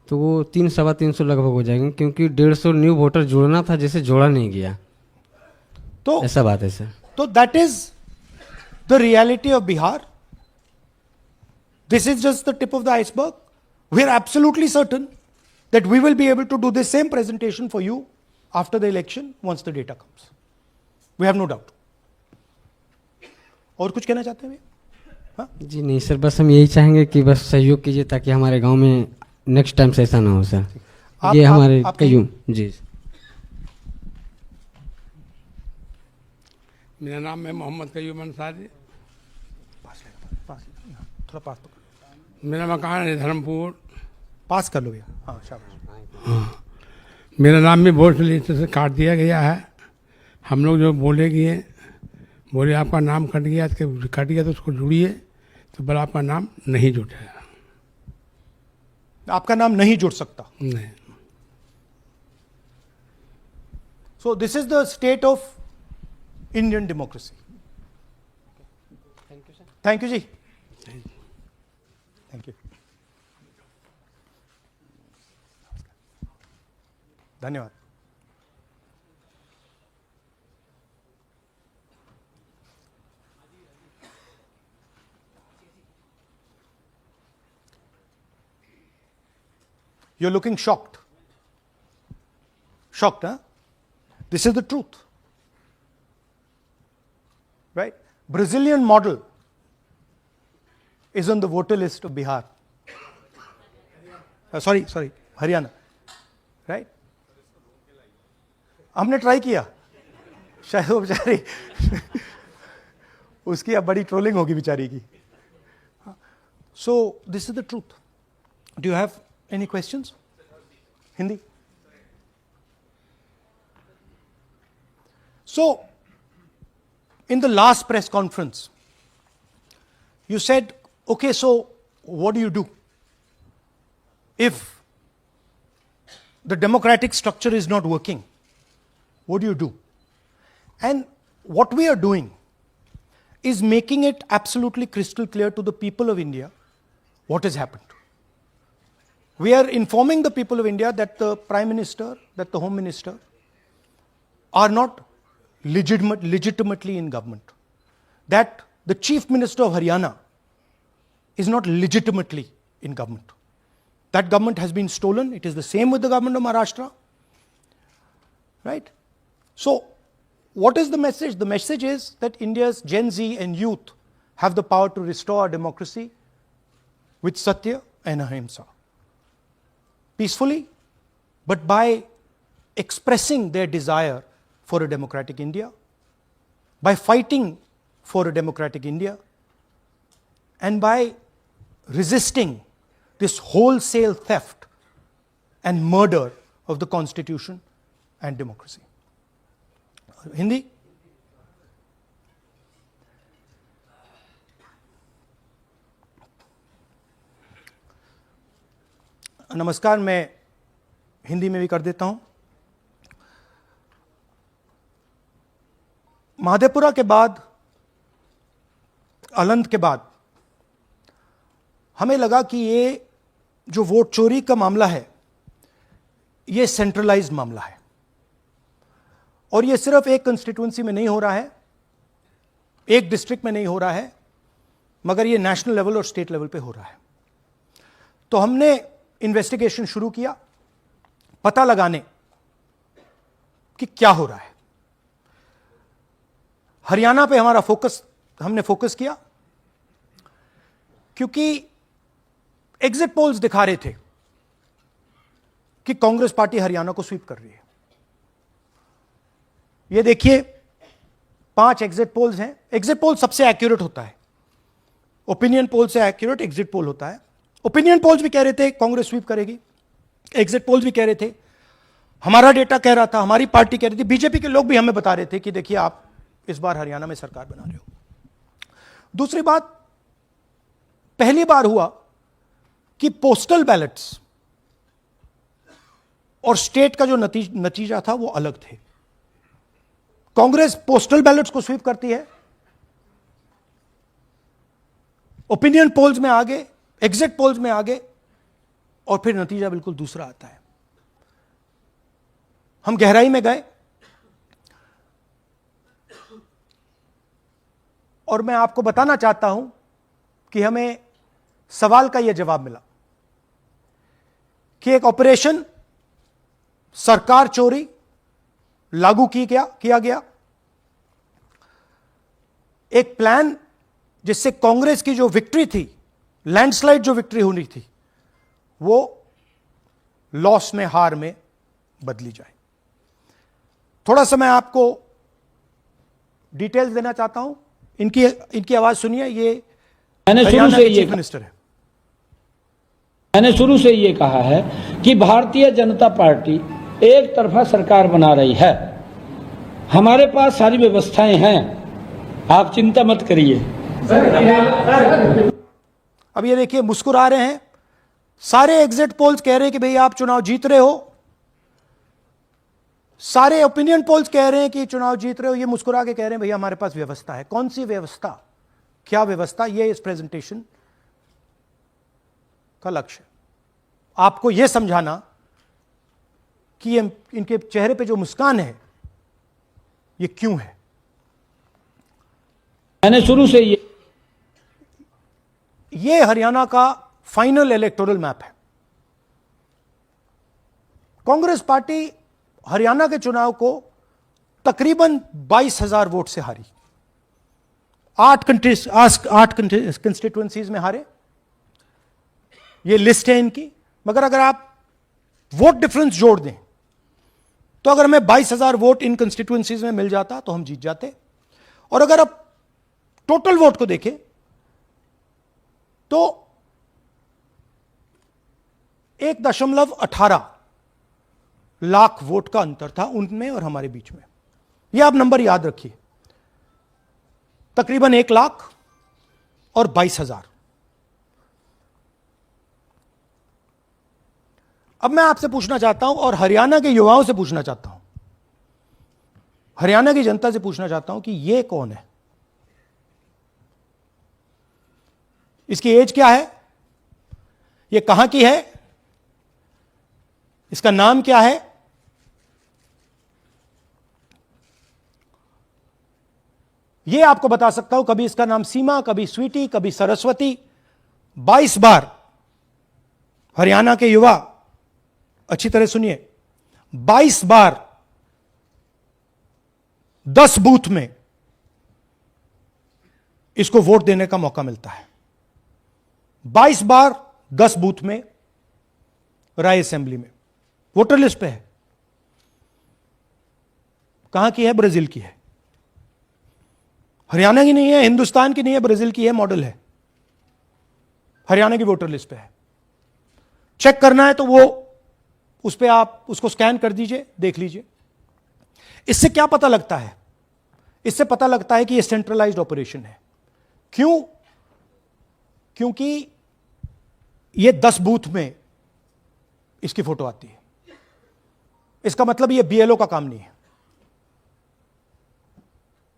तो वो 300-325 लगभग हो जाएंगे, क्योंकि 150 न्यू वोटर जोड़ना था जिसे जोड़ा नहीं गया। तो ऐसा बात है सर। तो that is the reality of Bihar. This is just the tip of the iceberg. We are absolutely certain that we will be able to do the same presentation for you after the election once the data comes. We have no doubt. और कुछ कहना चाहते हैं? हाँ? जी नहीं sir, बस हम यही चाहेंगे कि बस सहयोग कीजिए ताकि हमारे गांव में नेक्स्ट टाइम से ऐसा ना हो सर। ये हमारे कयूं जी। मेरा नाम है मोहम्मद कयूम अंसारी। थोड़ा पास मेरा मकान है धर्मपुर। पास कर लो भैया। हाँ, शाबाश। हाँ, मेरा नाम भी वोटर लिस्ट से काट दिया गया है। हम लोग जो बोले आपका नाम कट गया तो उसको जुड़िए, तो बोला आपका नाम नहीं जुटा। आपका नाम नहीं जुड़ सकता। नहीं। So this is the state of Indian democracy. Thank you sir. Thank you ji. Thank you. धन्यवाद। You're looking shocked. Shocked, huh? This is the truth. Right? Brazilian model is on the voter list of Bihar. Sorry, Haryana. Right? हमने try किया, शायद वो बेचारी उसकी अब बड़ी trolling होगी बेचारी की। सो this is the truth. Do you have any questions? Hindi. So in the last press conference you said, okay, so what do you do if the democratic structure is not working? What do you do? And what we are doing is making it absolutely crystal clear to the people of India what has happened. We are informing the people of India that the Prime Minister, that the Home Minister are not legitimately in government. That the Chief Minister of Haryana is not legitimately in government. That government has been stolen. It is the same with the government of Maharashtra. Right? So, what is the message? The message is that India's Gen Z and youth have the power to restore our democracy with Satya and Ahimsa. Peacefully, but by expressing their desire for a democratic India, by fighting for a democratic India, and by resisting this wholesale theft and murder of the Constitution and democracy. Hindi? नमस्कार, मैं हिंदी में भी कर देता हूं। महादेवपुरा के बाद, अलंध के बाद हमें लगा कि ये जो वोट चोरी का मामला है, ये सेंट्रलाइज्ड मामला है और ये सिर्फ एक कंस्टिट्यूएंसी में नहीं हो रहा है, एक डिस्ट्रिक्ट में नहीं हो रहा है, मगर ये नेशनल लेवल और स्टेट लेवल पे हो रहा है। तो हमने इन्वेस्टिगेशन शुरू किया, पता लगाने कि क्या हो रहा है। हरियाणा पे हमने फोकस किया क्योंकि एग्जिट पोल्स दिखा रहे थे कि कांग्रेस पार्टी हरियाणा को स्वीप कर रही है। ये देखिए 5 एग्जिट पोल्स हैं। एग्जिट पोल सबसे एक्यूरेट होता है, ओपिनियन पोल से एक्यूरेट एग्जिट पोल होता है। ओपिनियन पोल्स भी कह रहे थे कांग्रेस स्वीप करेगी, एग्जिट पोल्स भी कह रहे थे, हमारा डेटा कह रहा था, हमारी पार्टी कह रही थी, बीजेपी के लोग भी हमें बता रहे थे कि देखिए आप इस बार हरियाणा में सरकार बना रहे हो। दूसरी बात, पहली बार हुआ कि पोस्टल बैलेट्स और स्टेट का जो नतीजा था वो अलग थे। कांग्रेस पोस्टल बैलेट्स को स्वीप करती है, ओपिनियन पोल्स में आगे, एग्जिट पोल्स में आगे, और फिर नतीजा बिल्कुल दूसरा आता है। हम गहराई में गए और मैं आपको बताना चाहता हूं कि हमें सवाल का यह जवाब मिला कि एक ऑपरेशन सरकार चोरी लागू किया गया, एक प्लान जिससे कांग्रेस की जो विक्ट्री थी, लैंडस्लाइड जो विक्ट्री होनी थी, वो लॉस में, हार में बदली जाए। थोड़ा सा मैं आपको डिटेल्स देना चाहता हूं। इनकी आवाज सुनिए। ये हरियाणा के चीफ मिनिस्टर है। मैंने शुरू से ये कहा है कि भारतीय जनता पार्टी एक तरफा सरकार बना रही है। हमारे पास सारी व्यवस्थाएं हैं, आप चिंता मत करिए। अब ये देखिए, मुस्कुरा रहे हैं। सारे एग्जिट पोल्स कह रहे हैं कि भाई आप चुनाव जीत रहे हो, सारे ओपिनियन पोल्स कह रहे हैं कि चुनाव जीत रहे हो। ये मुस्कुरा के कह रहे हैं भैया हमारे पास व्यवस्था है। कौन सी व्यवस्था, क्या व्यवस्था, ये इस प्रेजेंटेशन का लक्ष्य है। आपको यह समझाना कि ये इनके चेहरे पे जो मुस्कान है ये क्यों है। मैंने शुरू से ये हरियाणा का फाइनल इलेक्टोरल मैप है। कांग्रेस पार्टी हरियाणा के चुनाव को तकरीबन 22,000 वोट से हारी। 8 कंस्टिट्यूएंसीज में हारे। ये लिस्ट है इनकी, मगर अगर आप वोट डिफरेंस जोड़ दें तो अगर हमें 22,000 वोट इन कंस्टिट्यूएंसीज में मिल जाता तो हम जीत जाते। और अगर आप टोटल वोट को देखें तो 1.18 लाख वोट का अंतर था उनमें और हमारे बीच में। यह आप नंबर याद रखिए, तकरीबन 1 लाख और 22,000। अब मैं आपसे पूछना चाहता हूं और हरियाणा के युवाओं से पूछना चाहता हूं, हरियाणा की जनता से पूछना चाहता हूं कि यह कौन है, इसकी एज क्या है, यह कहां की है, इसका नाम क्या है। यह आपको बता सकता हूं, कभी इसका नाम सीमा, कभी स्वीटी, कभी सरस्वती। 22 बार हरियाणा के युवा, अच्छी तरह सुनिए, 22 बार 10 बूथ में इसको वोट देने का मौका मिलता है। 22 बार 10 बूथ में राय असेंबली में वोटर लिस्ट पे है। कहां की है? ब्राजील की है, हरियाणा की नहीं है, हिंदुस्तान की नहीं है, ब्राजील की है, मॉडल है, हरियाणा की वोटर लिस्ट पे है। चेक करना है तो वो उस पे आप उसको स्कैन कर दीजिए, देख लीजिए। इससे क्या पता लगता है? इससे पता लगता है कि ये सेंट्रलाइज्ड ऑपरेशन है। क्यों? क्योंकि ये 10 बूथ में इसकी फोटो आती है। इसका मतलब ये बीएलओ का काम नहीं है,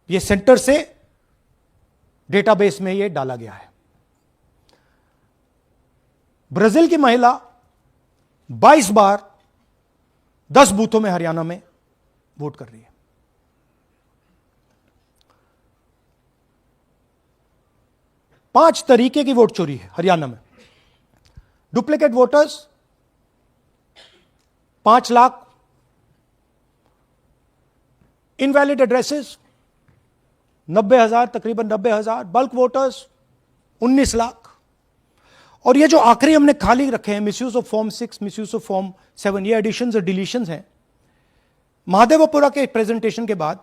ये सेंटर से डेटाबेस में ये डाला गया है। ब्राजील की महिला 22 बार 10 बूथों में हरियाणा में वोट कर रही है। पांच तरीके की वोट चोरी है हरियाणा में। Duplicate voters 5 lakh, invalid addresses 90,000, तकरीबन 90,000, बल्क वोटर्स 19 लाख। और ये जो आखिरी हमने खाली रखे हैं, misuse of form 6, misuse of form 7, ये एडिशंस और डिलीशंस हैं। महादेवपुरा के प्रेजेंटेशन के बाद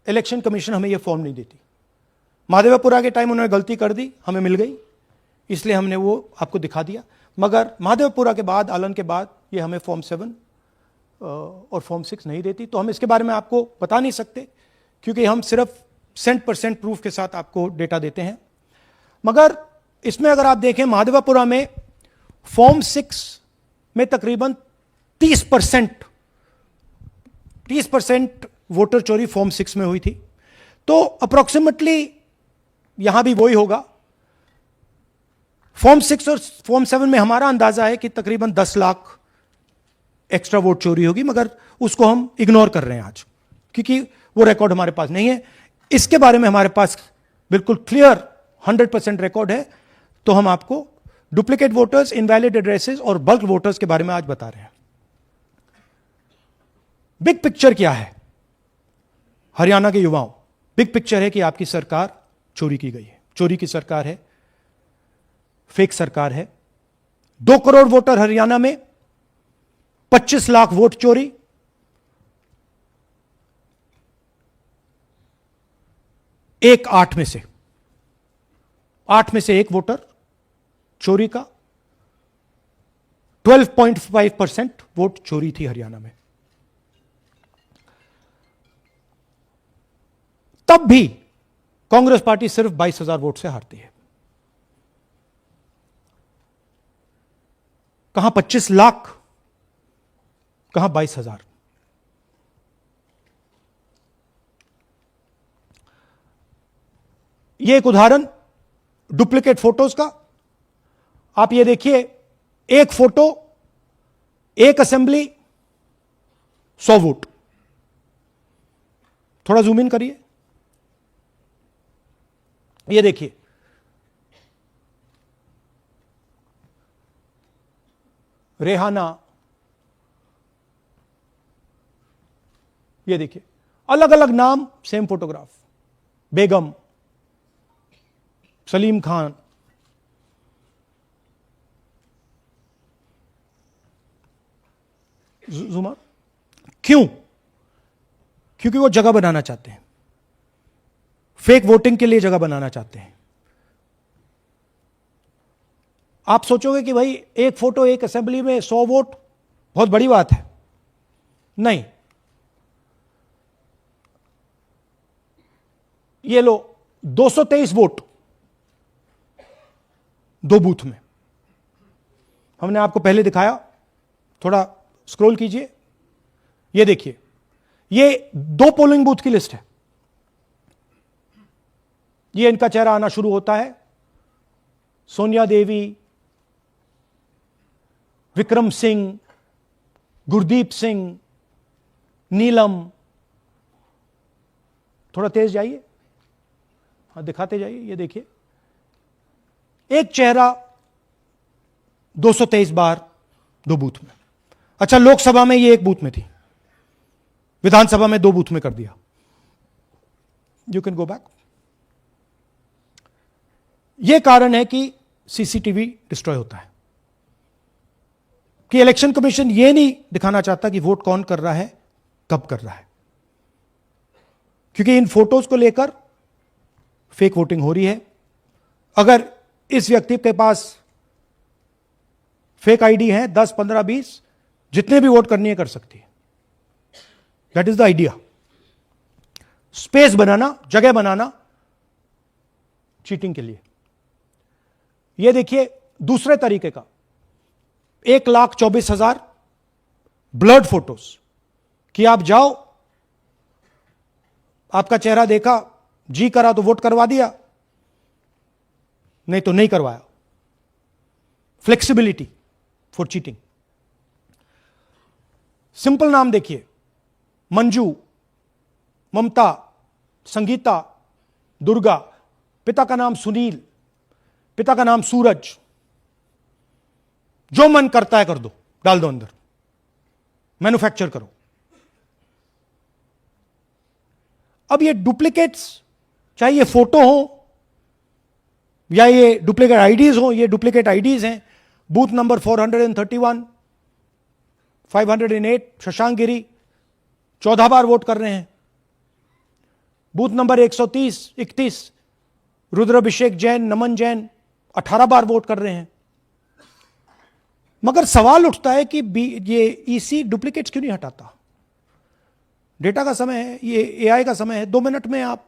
इलेक्शन कमीशन हमें ये फॉर्म नहीं देती। महादेवपुरा के टाइम उन्होंने गलती कर दी, हमें मिल गई, इसलिए हमने वो आपको दिखा दिया। मगर महादेवपुरा के बाद, आलन के बाद ये हमें फॉर्म 7 और फॉर्म 6 नहीं देती। तो हम इसके बारे में आपको बता नहीं सकते, क्योंकि हम सिर्फ 100% प्रूफ के साथ आपको डेटा देते हैं। मगर इसमें अगर आप देखें, महादेवपुरा में फॉर्म 6 में तकरीबन 30% वोटर चोरी फॉर्म 6 में हुई थी। तो अप्रोक्सीमेटली यहां भी वही होगा। फॉर्म 6 और फॉर्म 7 में हमारा अंदाजा है कि तकरीबन 10 लाख एक्स्ट्रा वोट चोरी होगी, मगर उसको हम इग्नोर कर रहे हैं आज, क्योंकि वो रिकॉर्ड हमारे पास नहीं है। इसके बारे में हमारे पास बिल्कुल क्लियर 100% रिकॉर्ड है। तो हम आपको डुप्लीकेट वोटर्स, इनवैलिड एड्रेसेस और बल्क वोटर्स के बारे में आज बता रहे हैं। बिग पिक्चर क्या है हरियाणा के युवाओं? बिग पिक्चर है कि आपकी सरकार चोरी की गई है, चोरी की सरकार है, फेक सरकार है। 2 करोड़ वोटर हरियाणा में, 25 लाख वोट चोरी। एक 8 में से एक वोटर चोरी का। 12.5% वोट चोरी थी हरियाणा में। तब भी कांग्रेस पार्टी सिर्फ 22,000 वोट से हारती है। कहां 25 लाख, कहां 22,000। यह एक उदाहरण डुप्लीकेट फोटोज का। आप ये देखिए, एक फोटो, एक असेंबली, 100 वोट। थोड़ा जूम इन करिए, ये देखिए, रेहाना, ये देखिए, अलग अलग नाम, सेम फोटोग्राफ। बेगम, सलीम खान, जुमा। क्यों? क्योंकि वो जगह बनाना चाहते हैं, फेक वोटिंग के लिए जगह बनाना चाहते हैं। आप सोचोगे कि भाई एक फोटो, एक असेंबली में 100 वोट बहुत बड़ी बात है। नहीं, ये लो 223 वोट 2 बूथ में। हमने आपको पहले दिखाया, थोड़ा स्क्रॉल कीजिए, ये देखिए, ये 2 पोलिंग बूथ की लिस्ट है। ये इनका चेहरा आना शुरू होता है। सोनिया देवी, विक्रम सिंह, गुरदीप सिंह, नीलम। थोड़ा तेज जाइए, हाँ दिखाते जाइए, ये देखिए, एक चेहरा 223 बार 2 बूथ में। अच्छा, लोकसभा में ये 1 बूथ में थी, विधानसभा में 2 बूथ में कर दिया। You can go back. यह कारण है कि सीसीटीवी डिस्ट्रॉय होता है, कि इलेक्शन कमीशन यह नहीं दिखाना चाहता कि वोट कौन कर रहा है, कब कर रहा है, क्योंकि इन फोटोज को लेकर फेक वोटिंग हो रही है। अगर इस व्यक्ति के पास फेक आईडी है 10, 15, 20, जितने भी वोट करनी है कर सकती है। That is the idea. Space बनाना, जगह बनाना चीटिंग के लिए। यह देखिए दूसरे तरीके का 1,24,000 ब्लर्ड फोटोज, कि आप जाओ, आपका चेहरा देखा, जी करा तो वोट करवा दिया, नहीं तो नहीं करवाया। Flexibility for cheating. सिंपल नाम देखिए, मंजू, ममता, संगीता, दुर्गा, पिता का नाम सुनील, पिता का नाम सूरज। जो मन करता है कर दो, डाल दो अंदर, मैन्युफैक्चर करो। अब ये डुप्लीकेट्स, चाहे ये फोटो हो या ये डुप्लीकेट आईडीज हो, ये डुप्लीकेट आईडीज हैं। बूथ नंबर 431, 508 शशांक गिरी 14 बार वोट कर रहे हैं। बूथ नंबर 130, 31 रुद्राभिषेक जैन, नमन जैन 18 बार वोट कर रहे हैं। मगर सवाल उठता है कि ये ईसी डुप्लीकेट्स क्यों नहीं हटाता? डेटा का समय है, ये एआई का समय है, 2 मिनट में आप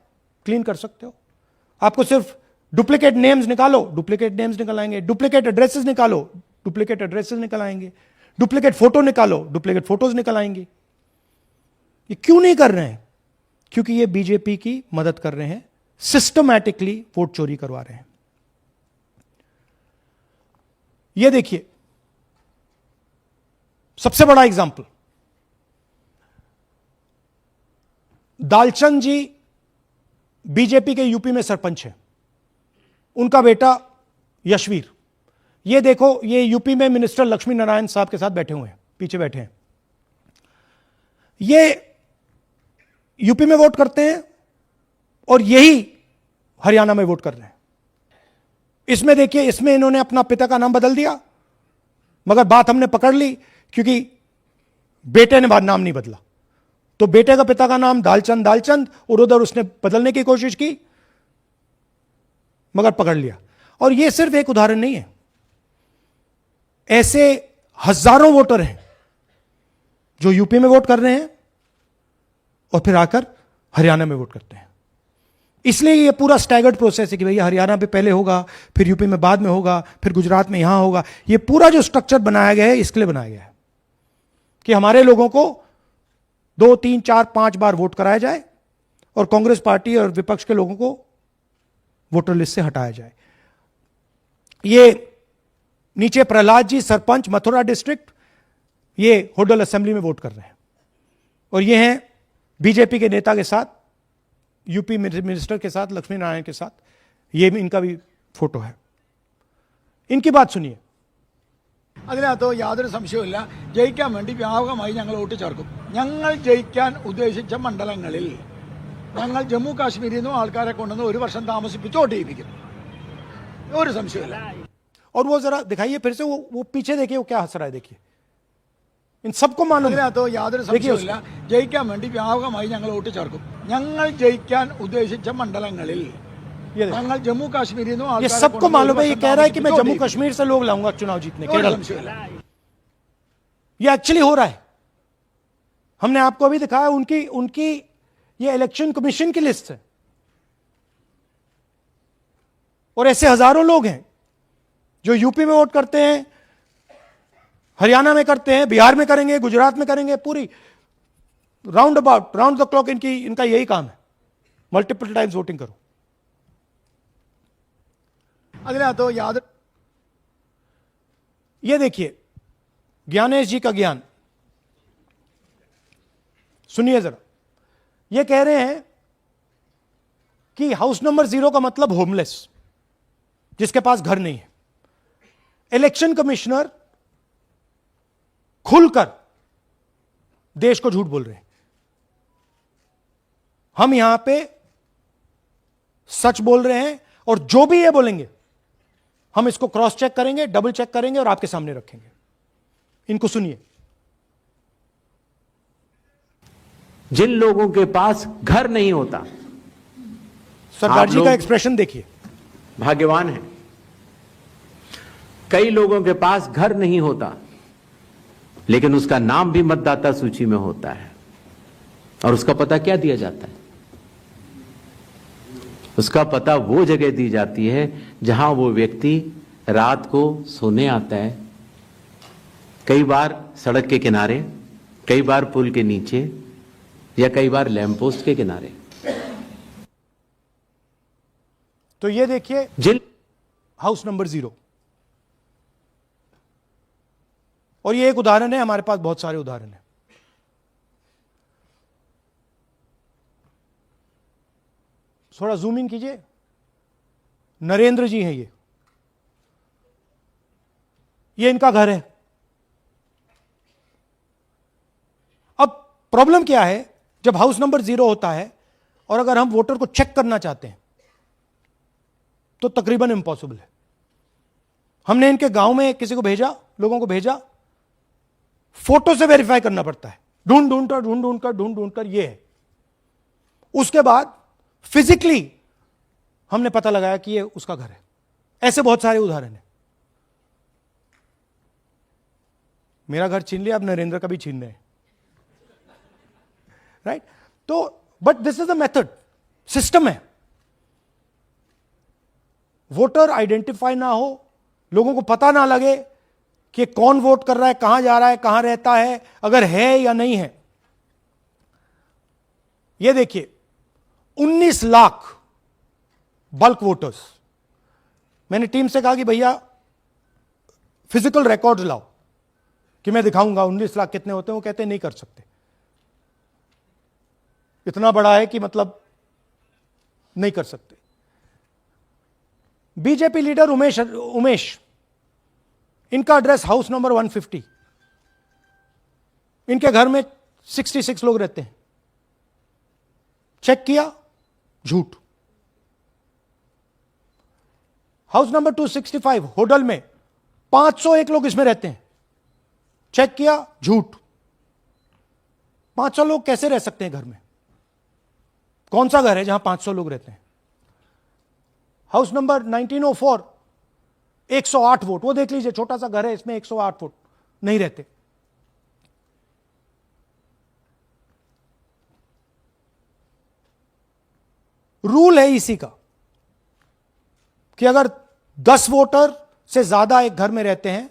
क्लीन कर सकते हो। आपको सिर्फ डुप्लीकेट नेम्स निकालो, डुप्लीकेट नेम्स निकल आएंगे। डुप्लीकेट एड्रेसेस निकालो, डुप्लीकेट एड्रेसेस निकल आएंगे। डुप्लीकेट फोटो निकालो, डुप्लीकेट फोटोज निकल आएंगे। ये क्यों नहीं कर रहे हैं? क्योंकि ये बीजेपी की मदद कर रहे हैं, सिस्टमैटिकली वोट चोरी करवा रहे हैं। ये देखिए सबसे बड़ा एग्जाम्पल, दालचंद जी बीजेपी के यूपी में सरपंच है, उनका बेटा यशवीर। ये देखो, ये यूपी में मिनिस्टर लक्ष्मी नारायण साहब के साथ बैठे हुए हैं, पीछे बैठे हैं। ये यूपी में वोट करते हैं और यही हरियाणा में वोट कर रहे हैं। इसमें देखिए, इसमें इन्होंने अपना पिता का नाम बदल दिया, मगर बात हमने पकड़ ली क्योंकि बेटे ने बाद नाम नहीं बदला। तो बेटे का पिता का नाम दालचंद दालचंद, और उधर उसने बदलने की कोशिश की, मगर पकड़ लिया। और यह सिर्फ एक उदाहरण नहीं है, ऐसे हजारों वोटर हैं जो यूपी में वोट कर रहे हैं और फिर आकर हरियाणा में वोट करते हैं। इसलिए यह पूरा स्टैगर्ड प्रोसेस है कि भैया हरियाणा पे पहले होगा, फिर यूपी में बाद में होगा, फिर गुजरात में यहां होगा। यह पूरा जो स्ट्रक्चर बनाया गया है इसके लिए बनाया गया है कि हमारे लोगों को 2, 3, 4, 5 बार वोट कराया जाए और कांग्रेस पार्टी और विपक्ष के लोगों को वोटर लिस्ट से हटाया जाए। ये नीचे प्रहलाद जी सरपंच मथुरा डिस्ट्रिक्ट, ये होडल असेंबली में वोट कर रहे हैं, और ये हैं बीजेपी के नेता के साथ, यूपी मिनिस्टर के साथ, लक्ष्मी नारायण के साथ। ये इनका भी फोटो है। इनकी बात सुनिए। അതിനകത്ത് യാതൊരു സംശയവുമില്ല, ജയിക്കാൻ വേണ്ടി വ്യാപകമായി ഞങ്ങൾ വോട്ട് ചേർക്കും. ഞങ്ങൾ ജയിക്കാൻ ഉദ്ദേശിച്ച മണ്ഡലങ്ങളിൽ ഞങ്ങൾ ജമ്മു കാശ്മീരിൽ നിന്നും ആൾക്കാരെ കൊണ്ടുവന്ന് 1 വർഷം താമസിപ്പിച്ച് വോട്ട് ചെയ്യിപ്പിക്കും. ഒരു സംശയമില്ല. और वो जरा दिखाइए फिर से, वो पीछे देखिए, वो क्या हंस रहा है, देखिए। इन सबको मालूम है। അതിനകത്ത് യാതൊരു സംശയവുമില്ല, ജയിക്കാൻ വേണ്ടി വ്യാപകമായി ഞങ്ങൾ വോട്ട് ചേർക്കും. ഞങ്ങൾ ജയിക്കാൻ ഉദ്ദേശിച്ച മണ്ഡലങ്ങളിൽ ഞങ്ങൾ ജമ്മു കാശ്മീരിൽ നിന്നും ये सबको मालूम है। ये कह रहा है कि मैं जम्मू कश्मीर से लोग लाऊंगा चुनाव जीतने, केरल। ये एक्चुअली हो रहा है। हमने आपको अभी दिखाया, उनकी ये इलेक्शन कमीशन की लिस्ट है, और ऐसे हजारों लोग हैं जो यूपी में वोट करते हैं, हरियाणा में करते हैं, बिहार में करेंगे, गुजरात में करेंगे, पूरी round about, round the clock इनका यही काम है, मल्टीपल टाइम्स वोटिंग करो। അതിനകത്ത് യാതൊരു ये देखिए ज्ञानेश जी का ज्ञान सुनिए जरा। ये कह रहे हैं कि हाउस नंबर 0 का मतलब होमलेस, जिसके पास घर नहीं है। इलेक्शन कमिश्नर खुलकर देश को झूठ बोल रहे हैं। हम यहां पे सच बोल रहे हैं, और जो भी ये बोलेंगे हम इसको क्रॉस चेक करेंगे, डबल चेक करेंगे और आपके सामने रखेंगे। इनको सुनिए। जिन लोगों के पास घर नहीं होता, सरदार जी का एक्सप्रेशन देखिए, भाग्यवान है। कई लोगों के पास घर नहीं होता, लेकिन उसका नाम भी मतदाता सूची में होता है, और उसका पता क्या दिया जाता है? उसका पता वो जगह दी जाती है जहां वो व्यक्ति रात को सोने आता है, कई बार सड़क के किनारे, कई बार पुल के नीचे, या कई बार लैंप पोस्ट के किनारे। तो ये देखिए जिन हाउस नंबर 0, और ये एक उदाहरण है, हमारे पास बहुत सारे उदाहरण हैं। थोड़ा जूम इन कीजिए। नरेंद्र जी हैं ये इनका घर है। अब प्रॉब्लम क्या है, जब हाउस नंबर 0 होता है और अगर हम वोटर को चेक करना चाहते हैं तो तकरीबन इम्पॉसिबल है। हमने इनके गांव में किसी को भेजा, लोगों को भेजा, फोटो से वेरीफाई करना पड़ता है, ढूंढ कर ये है। उसके बाद फिजिकली हमने पता लगाया कि ये उसका घर है। ऐसे बहुत सारे उदाहरण हैं। मेरा घर छीन लिया, अब नरेंद्र का भी छीन रहे हैं, राइट? तो but this is a method, system है। वोटर आइडेंटिफाई ना हो, लोगों को पता ना लगे कि कौन वोट कर रहा है, कहां जा रहा है, कहां रहता है, अगर है या नहीं है। यह देखिए 19 लाख बल्क वोटर्स। मैंने टीम से कहा कि भैया फिजिकल रिकॉर्ड्स लाओ कि मैं दिखाऊंगा 19 लाख कितने होते हैं। वो कहते हैं नहीं कर सकते, इतना बड़ा है कि मतलब नहीं कर सकते। बीजेपी लीडर उमेश, इनका एड्रेस हाउस नंबर 150। इनके घर में 66 लोग रहते हैं। चेक किया, झूठ। हाउस नंबर 265 होडल में 501 लोग इसमें रहते हैं। चेक किया, झूठ। 500 लोग कैसे रह सकते हैं घर में? कौन सा घर है जहां 500 लोग रहते हैं? हाउस नंबर 1904 108 वोट, वो देख लीजिए, छोटा सा घर है, इसमें 108 वोट नहीं रहते। रूल है इसी का कि अगर 10 वोटर से ज्यादा एक घर में रहते हैं,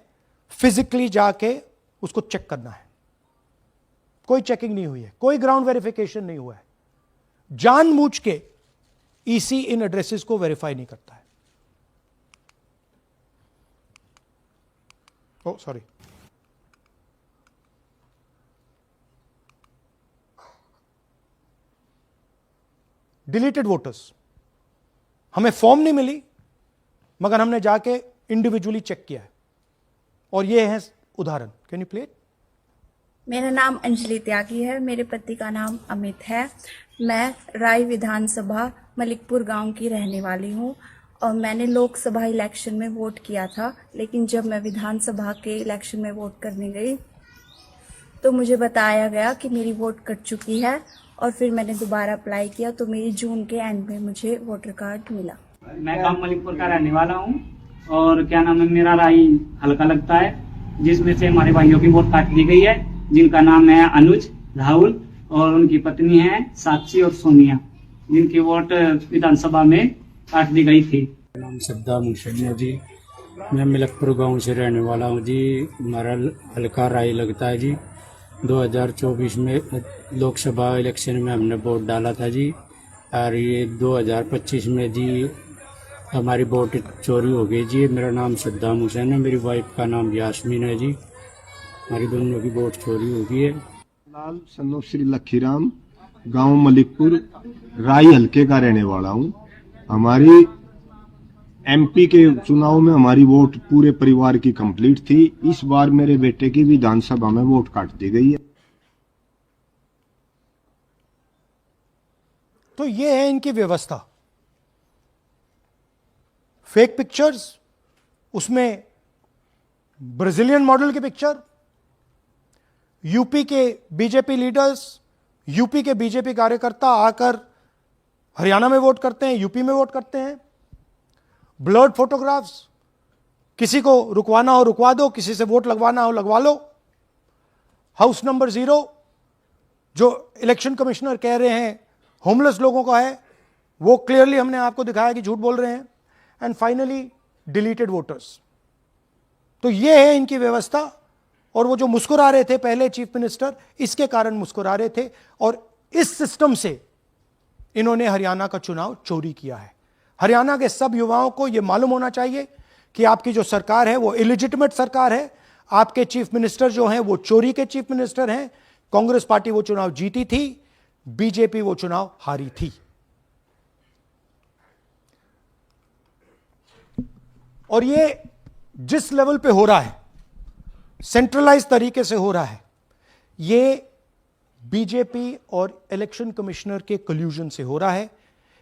फिजिकली जाके उसको चेक करना है। कोई चेकिंग नहीं हुई है, कोई ग्राउंड वेरिफिकेशन नहीं हुआ है। जानबूझ के ईसी इन एड्रेसेस को वेरीफाई नहीं करता है। ओ सॉरी, डिलीटेड वोटर्स, हमें फॉर्म नहीं मिली मगर हमने जाके इंडिविजुअली चेक किया है, और ये है उदाहरण। Can you play it? मेरा नाम अंजलि त्यागी है, मेरे पति का नाम अमित है। मैं राय विधानसभा मलिकपुर गांव की रहने वाली हूं, और मैंने लोकसभा इलेक्शन में वोट किया था, लेकिन जब मैं विधानसभा के इलेक्शन में वोट करने गई तो मुझे बताया गया कि मेरी वोट कट चुकी है, और फिर मैंने दोबारा अप्लाई किया तो मेरी जून के एंड में मुझे वोटर कार्ड मिला। मैं गांव मलिकपुर का रहने वाला हूं, और क्या नाम है, मेरा राय हल्का लगता है, जिसमें से हमारे भाइयों की वोट काट दी गई है, जिनका नाम है अनुज, राहुल, और उनकी पत्नी है साक्षी और सोनिया, जिनकी वोट विधानसभा में काट दी गई थी। नाम सद्दाम हुसैन जी, मैं मलिकपुर गांव से रहने वाला हूं जी। हमारा हल्का राय लगता है जी। 2024 में लोकसभा इलेक्शन में हमने वोट डाला था जी, और ये 2025 में जी हमारी वोट चोरी हो गई जी। मेरा नाम सद्दाम हुसैन है, मेरी वाइफ का नाम यास्मीन है जी। हमारी दोनों की वोट चोरी हो गई है। लाल सन्नो श्री लखीराम, गांव मलिकपुर, राय हल्के का रहने वाला हूं। हमारी एमपी के चुनाव में हमारी वोट पूरे परिवार की कंप्लीट थी। इस बार मेरे बेटे की विधानसभा में वोट काट दी गई है। तो ये है इनकी व्यवस्था। फेक पिक्चर्स, उसमें ब्राजीलियन मॉडल की पिक्चर, यूपी के बीजेपी लीडर्स, यूपी के बीजेपी कार्यकर्ता आकर हरियाणा में वोट करते हैं, यूपी में वोट करते हैं, ब्लर्ड फोटोग्राफ्स, किसी को रुकवाना हो रुकवा दो, किसी से वोट लगवाना हो लगवा लो। हाउस नंबर 0 जो इलेक्शन कमिश्नर कह रहे हैं होमलेस लोगों का है, वो क्लियरली हमने आपको दिखाया कि झूठ बोल रहे हैं। And finally deleted voters. तो ये है इनकी व्यवस्था। और वो जो मुस्कुरा रहे थे पहले चीफ मिनिस्टर, इसके कारण मुस्कुरा रहे थे, और इस सिस्टम से इन्होंने हरियाणा का चुनाव चोरी किया है। हरियाणा के सब युवाओं को यह मालूम होना चाहिए कि आपकी जो सरकार है वो इलिजिटिमेट सरकार है। आपके चीफ मिनिस्टर जो हैं वो चोरी के चीफ मिनिस्टर हैं। कांग्रेस पार्टी वो चुनाव जीती थी, बीजेपी वो चुनाव हारी थी। और ये जिस लेवल पे हो रहा है, सेंट्रलाइज तरीके से हो रहा है, ये बीजेपी और इलेक्शन कमिश्नर के कल्यूजन से हो रहा है।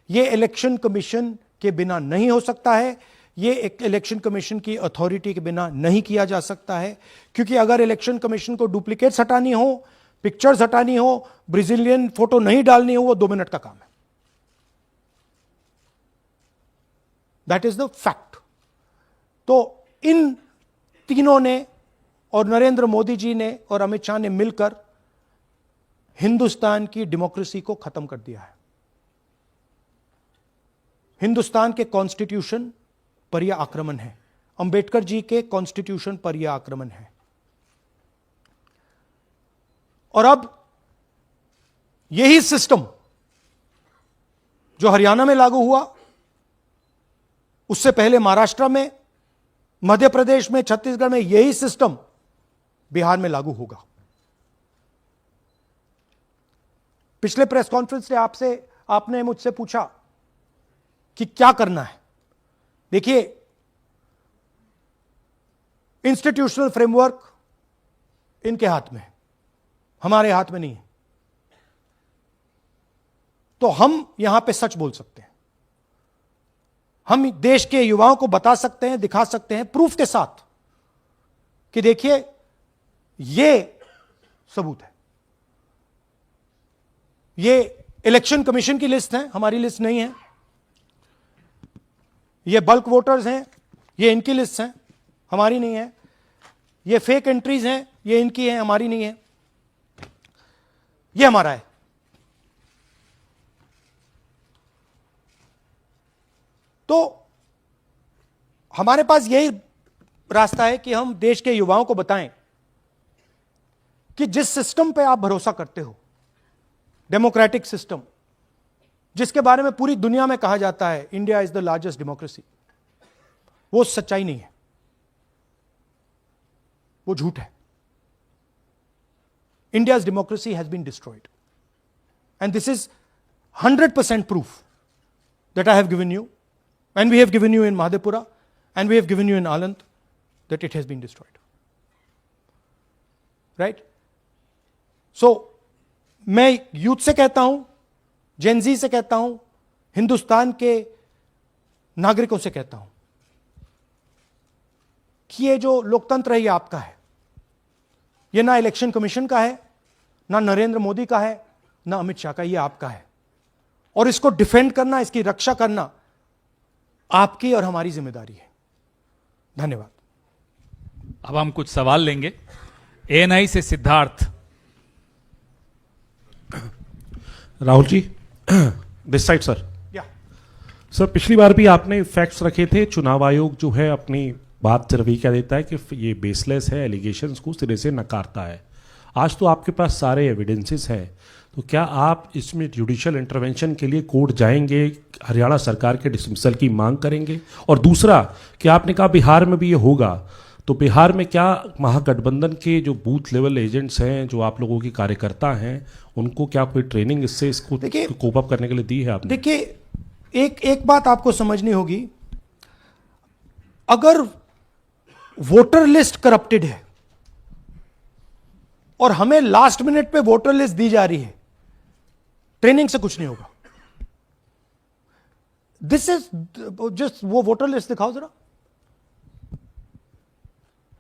ये इलेक्शन कमीशन के बिना नहीं हो सकता है। ये एक इलेक्शन कमीशन की अथॉरिटी के बिना नहीं किया जा सकता है, क्योंकि अगर इलेक्शन कमीशन को डुप्लीकेट्स हटानी हो, पिक्चर्स हटानी हो, ब्राजीलियन फोटो नहीं डालनी हो, वो 2 मिनट का काम है। That is the fact. तो इन तीनों ने और नरेंद्र मोदी जी ने और अमित शाह ने मिलकर हिंदुस्तान की डेमोक्रेसी को खत्म कर दिया है। हिंदुस्तान के कॉन्स्टिट्यूशन पर यह आक्रमण है, अंबेडकर जी के कॉन्स्टिट्यूशन पर यह आक्रमण है। और अब यही सिस्टम जो हरियाणा में लागू हुआ, उससे पहले महाराष्ट्र में, मध्य प्रदेश में, छत्तीसगढ़ में, यही सिस्टम बिहार में लागू होगा। पिछले प्रेस कॉन्फ्रेंस से आपने मुझसे पूछा कि क्या करना है। देखिए, इंस्टीट्यूशनल फ्रेमवर्क इनके हाथ में है, हमारे हाथ में नहीं है। तो हम यहां पे सच बोल सकते हैं, हम देश के युवाओं को बता सकते हैं, दिखा सकते हैं प्रूफ के साथ कि देखिए ये सबूत है। ये इलेक्शन कमीशन की लिस्ट है, हमारी लिस्ट नहीं है। ये बल्क वोटर्स हैं, ये इनकी लिस्ट हैं, हमारी नहीं है। ये फेक एंट्रीज हैं, ये इनकी है, हमारी नहीं है। ये हमारा है। तो हमारे पास यही रास्ता है कि हम देश के युवाओं को बताएं कि जिस सिस्टम पे आप भरोसा करते हो, डेमोक्रेटिक सिस्टम, जिसके बारे में पूरी दुनिया में कहा जाता है India is the largest democracy, वो सच्चाई नहीं है, वो झूठ है। India's democracy has been destroyed. And this is 100% proof that I have given you, and we have given you in Madhepura, and we have given you in Aland, that it has been destroyed. Right? So, मैं youth से कहता हूं, Gen Z से कहता हूं, हिंदुस्तान के नागरिकों से कहता हूं कि ये जो लोकतंत्र है ये आपका है। ये ना इलेक्शन कमीशन का है, ना नरेंद्र मोदी का है, ना अमित शाह का, ये आपका है। और इसको डिफेंड करना, इसकी रक्षा करना आपकी और हमारी जिम्मेदारी है। धन्यवाद। अब हम कुछ सवाल लेंगे। एएनआई से Siddharth. Rahul ji, this side sir. Sir, पिछली बार भी आपने फैक्ट्स रखे थे। चुनाव आयोग जो है अपनी बात सिर्फ यही कह देता है कि ये बेसलेस है, एलिगेशंस को सिरे से नकारता है। आज तो आपके पास सारे एविडेंसेस हैं, तो क्या आप इसमें जुडिशियल इंटरवेंशन के लिए कोर्ट जाएंगे, हरियाणा सरकार के डिसमिसल की मांग करेंगे? और दूसरा, कि आपने कहा बिहार में भी ये होगा, तो बिहार में क्या महागठबंधन के जो बूथ लेवल एजेंट्स हैं, जो आप लोगों के कार्यकर्ता हैं, उनको क्या कोई ट्रेनिंग इससे इसको कोप अप करने के लिए दी है आपने? देखिए, एक बात आपको समझनी होगी, अगर वोटर लिस्ट करप्टेड है और हमें लास्ट मिनट पे वोटर लिस्ट दी जा रही है, ट्रेनिंग से कुछ नहीं होगा। this is just वो voter list दिखाओ जरा.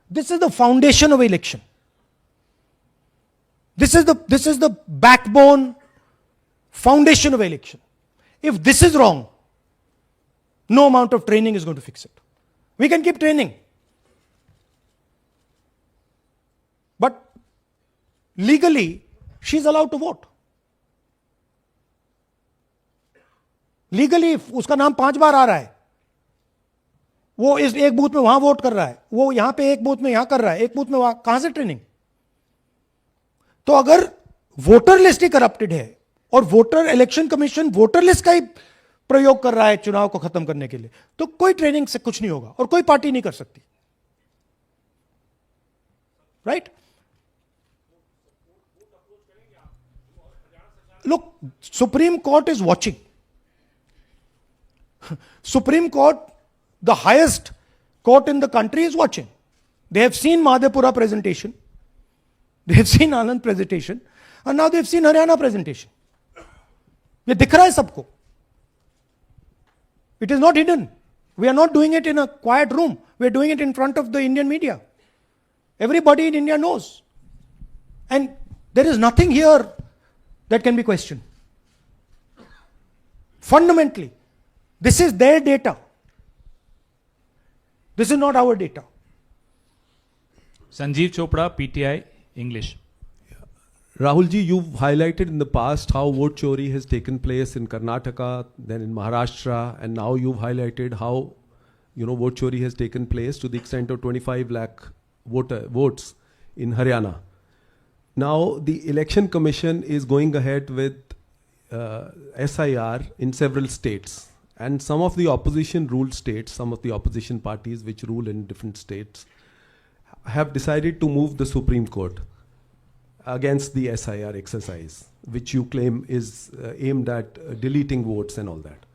This is the foundation of election. This is the backbone, foundation of election. If this is wrong, no amount of training is going to fix it. We can keep training, but legally, she's allowed to vote. Legally, उसका नाम 5 बार आ रहा है, वो इस एक booth में वहां vote कर रहा है, वो यहां पे एक बूथ में यहां कर रहा है, एक बूथ में वहां, कहां से ट्रेनिंग? तो अगर वोटर लिस्ट ही करप्टेड है और voter election commission voter list का ही प्रयोग कर रहा है चुनाव को खत्म करने के लिए, तो कोई ट्रेनिंग से कुछ नहीं होगा और कोई पार्टी नहीं कर सकती. Right? Look, Supreme Court is watching. Supreme Court, the highest court in the country, is watching. They have seen Madhepura presentation, they have seen Anand presentation, and now they have seen Haryana presentation. ये दिख रहा है सबको. It is not hidden. We are not doing it in a quiet room. We are doing it in front of the Indian media. Everybody in India knows. And there is nothing here that can be questioned. Fundamentally, this is their data. This is not our data. Sanjeev Chopra, PTI, English. Rahul ji, you've highlighted in the past how vote chori has taken place in Karnataka, then in Maharashtra, and now you've highlighted how, vote chori has taken place to the extent of 25 lakh votes in Haryana. Now, the Election Commission is going ahead with SIR in several states. And some of the opposition ruled states, some of the opposition parties which rule in different states, have decided to move the Supreme Court against the SIR exercise, which you claim is aimed at deleting votes and all that.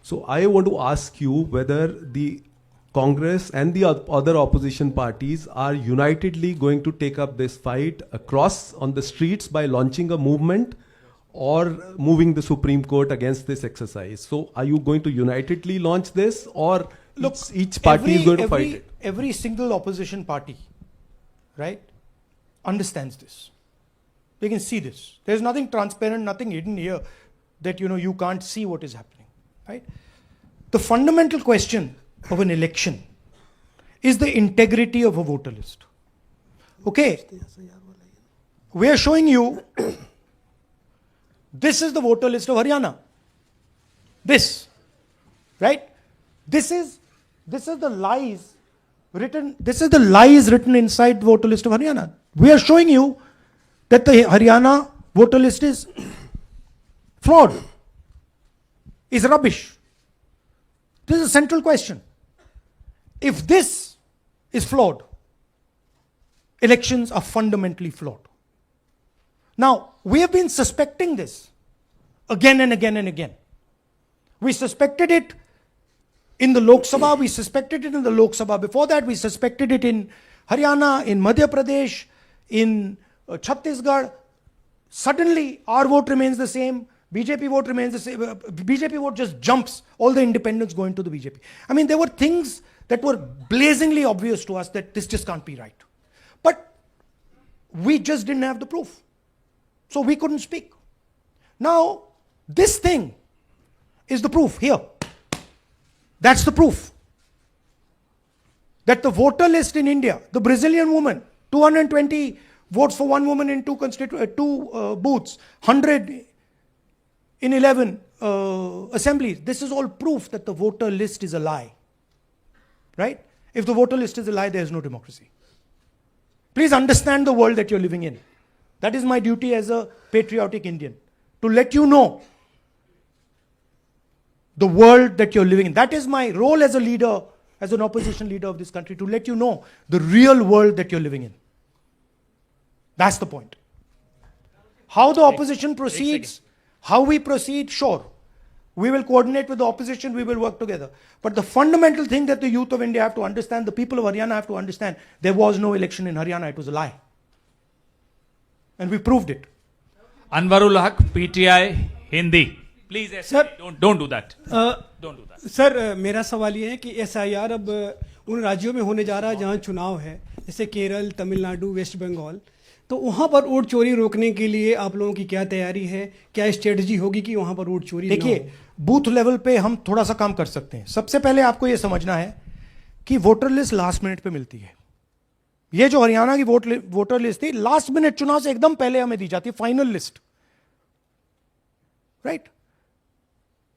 So I want to ask you whether the Congress and the other opposition parties are unitedly going to take up this fight across on the streets by launching a movement or moving the Supreme Court against this exercise. So are you going to unitedly launch this, or look, each party is going to fight it? Every single opposition party, right, understands this. They can see this. There's nothing transparent, nothing hidden here that you can't see what is happening, right? The fundamental question of an election is the integrity of a voter list. Okay, we are showing you this is the voter list of Haryana. This, right? This is the lies written. This is the lies written inside the voter list of Haryana. We are showing you that the Haryana voter list is flawed, is rubbish. This is a central question. If this is flawed, elections are fundamentally flawed. Now, we have been suspecting this again and again and again. We suspected it in the Lok Sabha, we suspected it in the Lok Sabha before that, we suspected it in Haryana, in Madhya Pradesh, in Chhattisgarh. Suddenly, our vote remains the same, BJP vote remains the same, BJP vote just jumps, all the independents go into the BJP. I mean, there were things that were blazingly obvious to us that this just can't be right. But we just didn't have the proof. So we couldn't speak. Now, this thing is the proof here. That's the proof. That the voter list in India, the Brazilian woman, 220 votes for one woman in two booths, 100 in 11 assemblies. This is all proof that the voter list is a lie. Right? If the voter list is a lie, there is no democracy. Please understand the world that you're living in. That is my duty as a patriotic Indian, to let you know the world that you're living in. That is my role as a leader, as an opposition leader of this country, to let you know the real world that you're living in. That's the point. How the opposition proceeds, how we proceed, sure. We will coordinate with the opposition, we will work together. But the fundamental thing that the youth of India have to understand, the people of Haryana have to understand, there was no election in Haryana, it was a lie. And we proved it. Anwarul Haq, PTI, Hindi. Please sir don't do that, don't do that. Sir मेरा सवाल ये है कि SIR अब उन राज्यों में होने जा रहा है जहां चुनाव है, जैसे केरल, तमिलनाडु, वेस्ट बंगाल, तो वहां पर वोट चोरी रोकने के लिए आप लोगों की क्या तैयारी है, क्या स्ट्रेटजी होगी कि वहां पर वोट चोरी ना हो? देखिए, बूथ लेवल पे हम थोड़ा सा काम कर सकते हैं। सबसे पहले आपको यह समझना है कि वोटर लिस्ट लास्ट मिनट पे मिलती है। ये जो हरियाणा की वोटर लिस्ट थी, लास्ट मिनट चुनाव से एकदम पहले हमें दी जाती है final list, right?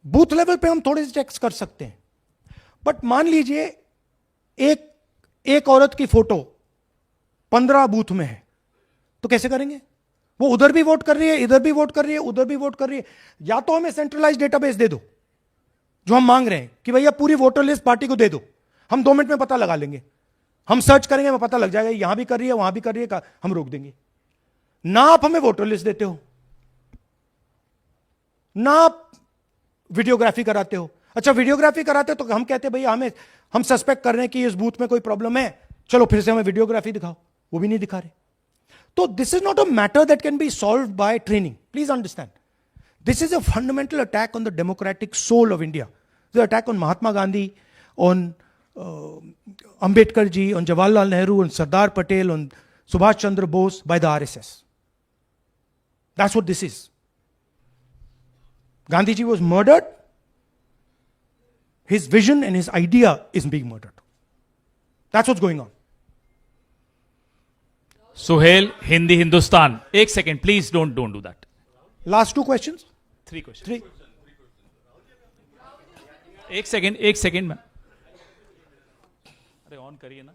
Booth level पे हम थोड़े से चेक्स कर सकते हैं, बट मान लीजिए एक औरत की फोटो 15 बूथ में है, तो कैसे करेंगे? वो उधर भी वोट कर रही है, इधर भी वोट कर रही है, उधर भी वोट कर रही है। या तो हमें सेंट्रलाइज डेटाबेस दे दो, जो हम मांग रहे हैं कि भैया पूरी वोटर लिस्ट पार्टी को दे दो, हम 2 मिनट में पता लगा लेंगे, हम सर्च करेंगे, हमें पता लग जाएगा यहां भी कर रही है, वहां भी कर रही है, हम रोक देंगे। ना आप हमें वोटर लिस्ट देते हो, ना आप वीडियोग्राफी कराते हो। अच्छा, वीडियोग्राफी कराते हो तो हम कहते हैं भैया हम सस्पेक्ट कर रहे हैं कि इस बूथ में कोई प्रॉब्लम है, चलो फिर से हमें वीडियोग्राफी दिखाओ, वो भी नहीं दिखा रहे। तो this is not a matter that can be solve by training, please understand. This is a fundamental attack on the democratic soul of India, the attack on Mahatma Gandhi, on Ambedkar ji, on Jawaharlal Nehru, on Sardar Patel, on Subhash Chandra Bose by the RSS. That's what this is. Gandhi ji was murdered. His vision and his idea is being murdered. That's what's going on. Suhel, Hindi Hindustan, एक second please, don't do that. Last 2 questions? 3 questions. 3. एक second में, अरे on करिए ना।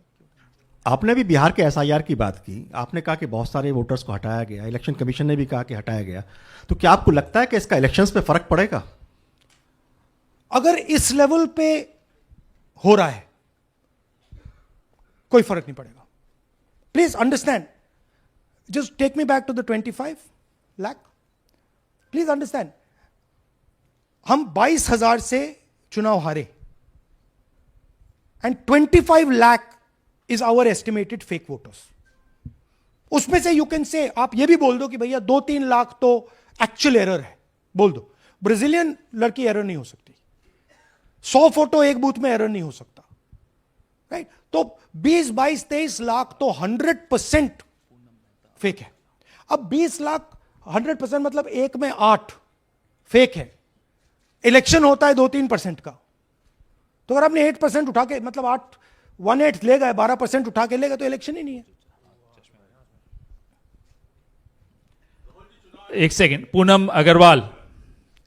आपने भी बिहार के SIR की बात की, आपने कहा कि बहुत सारे वोटर्स को हटाया गया, इलेक्शन कमीशन ने भी कहा कि हटाया गया, तो क्या आपको लगता है कि इसका इलेक्शंस पे फर्क पड़ेगा? अगर इस लेवल पे हो रहा है, कोई फर्क नहीं पड़ेगा। Please understand, just take me back to the 25 lakh. Please understand, हम 22,000 से चुनाव हारे, and 25 lakh is our estimated fake voters. उसमें से यू कैन से, आप ये भी बोल दो कि भैया 2-3 लाख तो एक्चुअल एरर है, बोल दो। ब्राजीलियन लड़की एरर नहीं हो सकती, 100 फोटो एक बूथ में एरर नहीं हो सकता, राइट? तो 20, 22, 23 लाख तो 100% फेक है। अब 20 लाख 100% मतलब 1 में 8 फेक है। इलेक्शन होता है 2-3% का, तो अगर आपने 8% उठा के, मतलब 1/8 ले गए, 12% उठा के ले गए, तो इलेक्शन ही नहीं है। एक सेकेंड, पूनम अग्रवाल,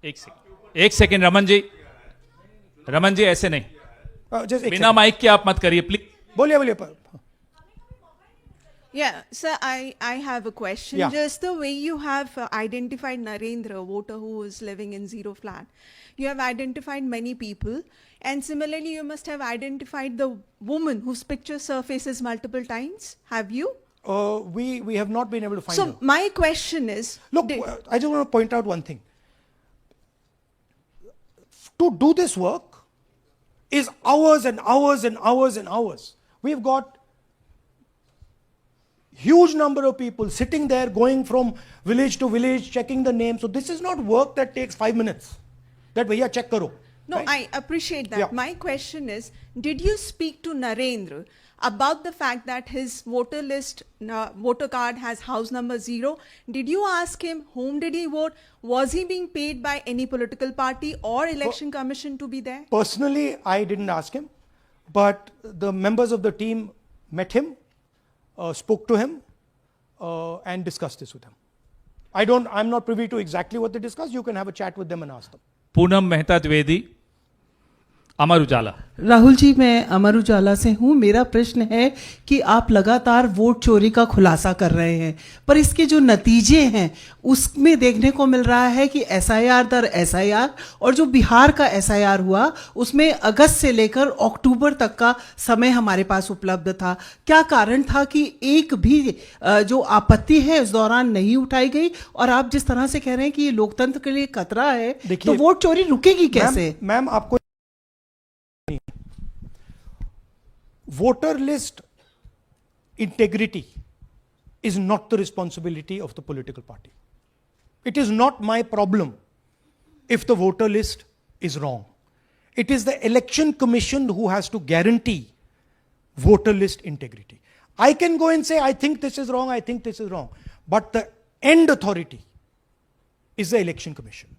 एक सेकेंड, रमन जी ऐसे नहीं, बिना माइक के आप मत करिए प्लीज। बोलिए। Yeah, sir, I have a question. Yeah. Just the way you have identified Narendra, a voter who is living in zero flat, you have identified many people, and similarly you must have identified the woman whose picture surfaces multiple times. Have you? We have not been able to find So her. my question is, Look, I just want to point out one thing. To do this work is hours and hours and hours and hours. We've got huge number of people sitting there, going from village to village, checking the names. So this is not work that takes 5 minutes. That bhaiya check karo. no, right? I appreciate that. Yeah. My question is, did you speak to Narendra about the fact that his voter card has house number 0? Did you ask him whom did he vote? Was he being paid by any political party or election commission to be there? Personally, I didn't ask him, but the members of the team met him, spoke to him, and discussed this with him. I'm not privy to exactly what they discussed. You can have a chat with them and ask them. Poonam Mehta Dwivedi, Amar Ujala. Rahul ji, मैं अमर उजाला से हूँ। मेरा प्रश्न है कि आप लगातार vote चोरी का खुलासा कर रहे हैं, पर इसके जो नतीजे हैं उसमें देखने को मिल रहा है कि एसआईआर दर एसआईआर, और जो बिहार का एसआईआर हुआ उसमें अगस्त से लेकर अक्टूबर तक का समय हमारे पास उपलब्ध था। क्या कारण था कि एक भी जो आपत्ति है इस दौरान नहीं उठाई गई? और आप जिस तरह से कह रहे हैं कि ये लोकतंत्र के लिए खतरा है, तो वोट चोरी रुकेगी कैसे? मैम, आपको voter list integrity is not the responsibility of the political party. It is not my problem if the voter list is wrong. It is the election commission who has to guarantee voter list integrity. I can go and say, I think this is wrong, I think this is wrong. But the end authority is the election commission.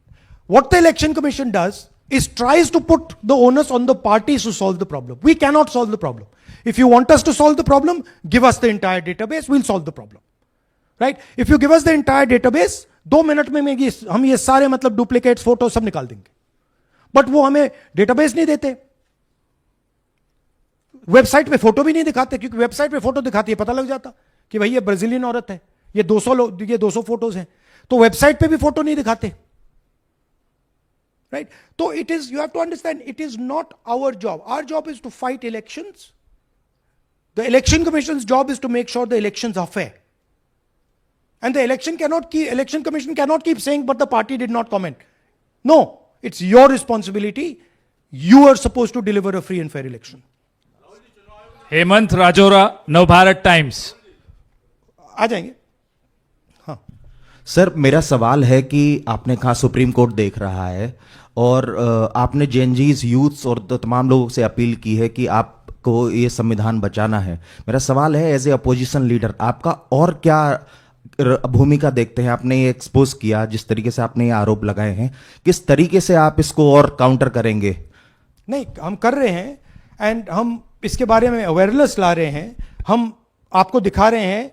What the election commission does is tries to put the onus on the parties to solve the problem. We cannot solve the problem. If you want us to solve the problem, give us the entire database, we'll solve the problem. Right? If you give us the entire database, 2 minute में हम ये सारे मतलब duplicates photo सब निकाल देंगे. But वो हमें डेटाबेस नहीं देते, वेबसाइट पे फोटो भी नहीं दिखाते, क्योंकि वेबसाइट पे फोटो दिखाती है पता लग जाता कि भाई ये ब्राजीलियन औरत है, ये 200 फोटोज हैं, तो वेबसाइट पे भी फोटो नहीं दिखाते. Right? So it is, you have to understand, it is not our job. Our job is to fight elections. The election commission's job is to make sure the elections are fair. And the election commission cannot keep saying, but the party did not comment. No, it's your responsibility. You are supposed to deliver a free and fair election. Hemant Rajoura, Navbharat Times. आ जाएंगे. हाँ sir, मेरा सवाल है कि आपने कहा supreme court देख रहा है और आपने जेएनजीज यूथ्स और तमाम लोगों से अपील की है कि आपको ये संविधान बचाना है. मेरा सवाल है, एज ए अपोजिशन लीडर आपका और क्या भूमिका देखते हैं? आपने ये एक्सपोज किया, जिस तरीके से आपने ये आरोप लगाए हैं, किस तरीके से आप इसको और काउंटर करेंगे? नहीं, हम कर रहे हैं एंड हम इसके बारे में अवेयरनेस ला रहे हैं. हम आपको दिखा रहे हैं,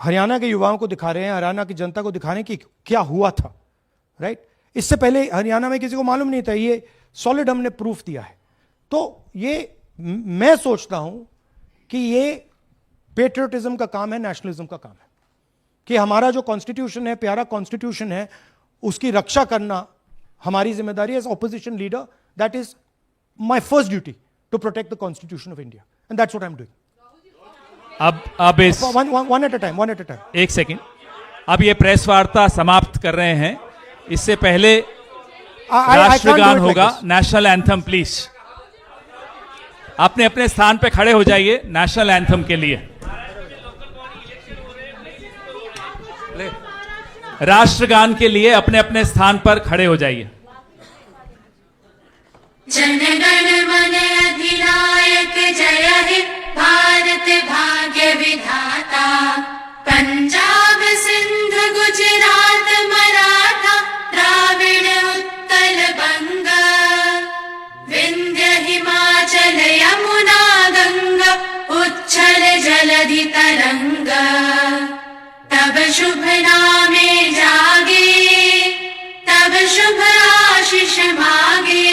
हरियाणा के युवाओं को दिखा रहे हैं, हरियाणा की जनता को दिखा रहे हैं कि क्या हुआ था. राइट? इससे पहले हरियाणा में किसी को मालूम नहीं था, ये सॉलिड हमने प्रूफ दिया है. तो ये मैं सोचता हूं कि ये पेट्रियटिज्म का काम है, नेशनलिज्म का काम है, कि हमारा जो कॉन्स्टिट्यूशन है, प्यारा कॉन्स्टिट्यूशन है, उसकी रक्षा करना हमारी जिम्मेदारी as opposition leader. That is my first duty, to protect the constitution of India, and that's what I am doing. अब इस वन एट अ टाइम. एक सेकंड. अब ये प्रेस वार्ता समाप्त कर रहे हैं. इससे पहले राष्ट्रगान होगा, नेशनल एंथम. प्लीज अपने अपने स्थान पे खड़े हो जाइए नेशनल एंथम के लिए. राष्ट्रगान के लिए अपने अपने स्थान पर खड़े हो जाइए. जनगण मन अधिनायक जय हे भारत भाग्य विधाता. पंजाब सिंध गुजरात मराठा द्राविड़ उत्कल बंग. विंध्य हिमाचल यमुना गंगा उच्छल जलधि तरंग. तब शुभ नामे जागे, तब शुभ आशीष मागे.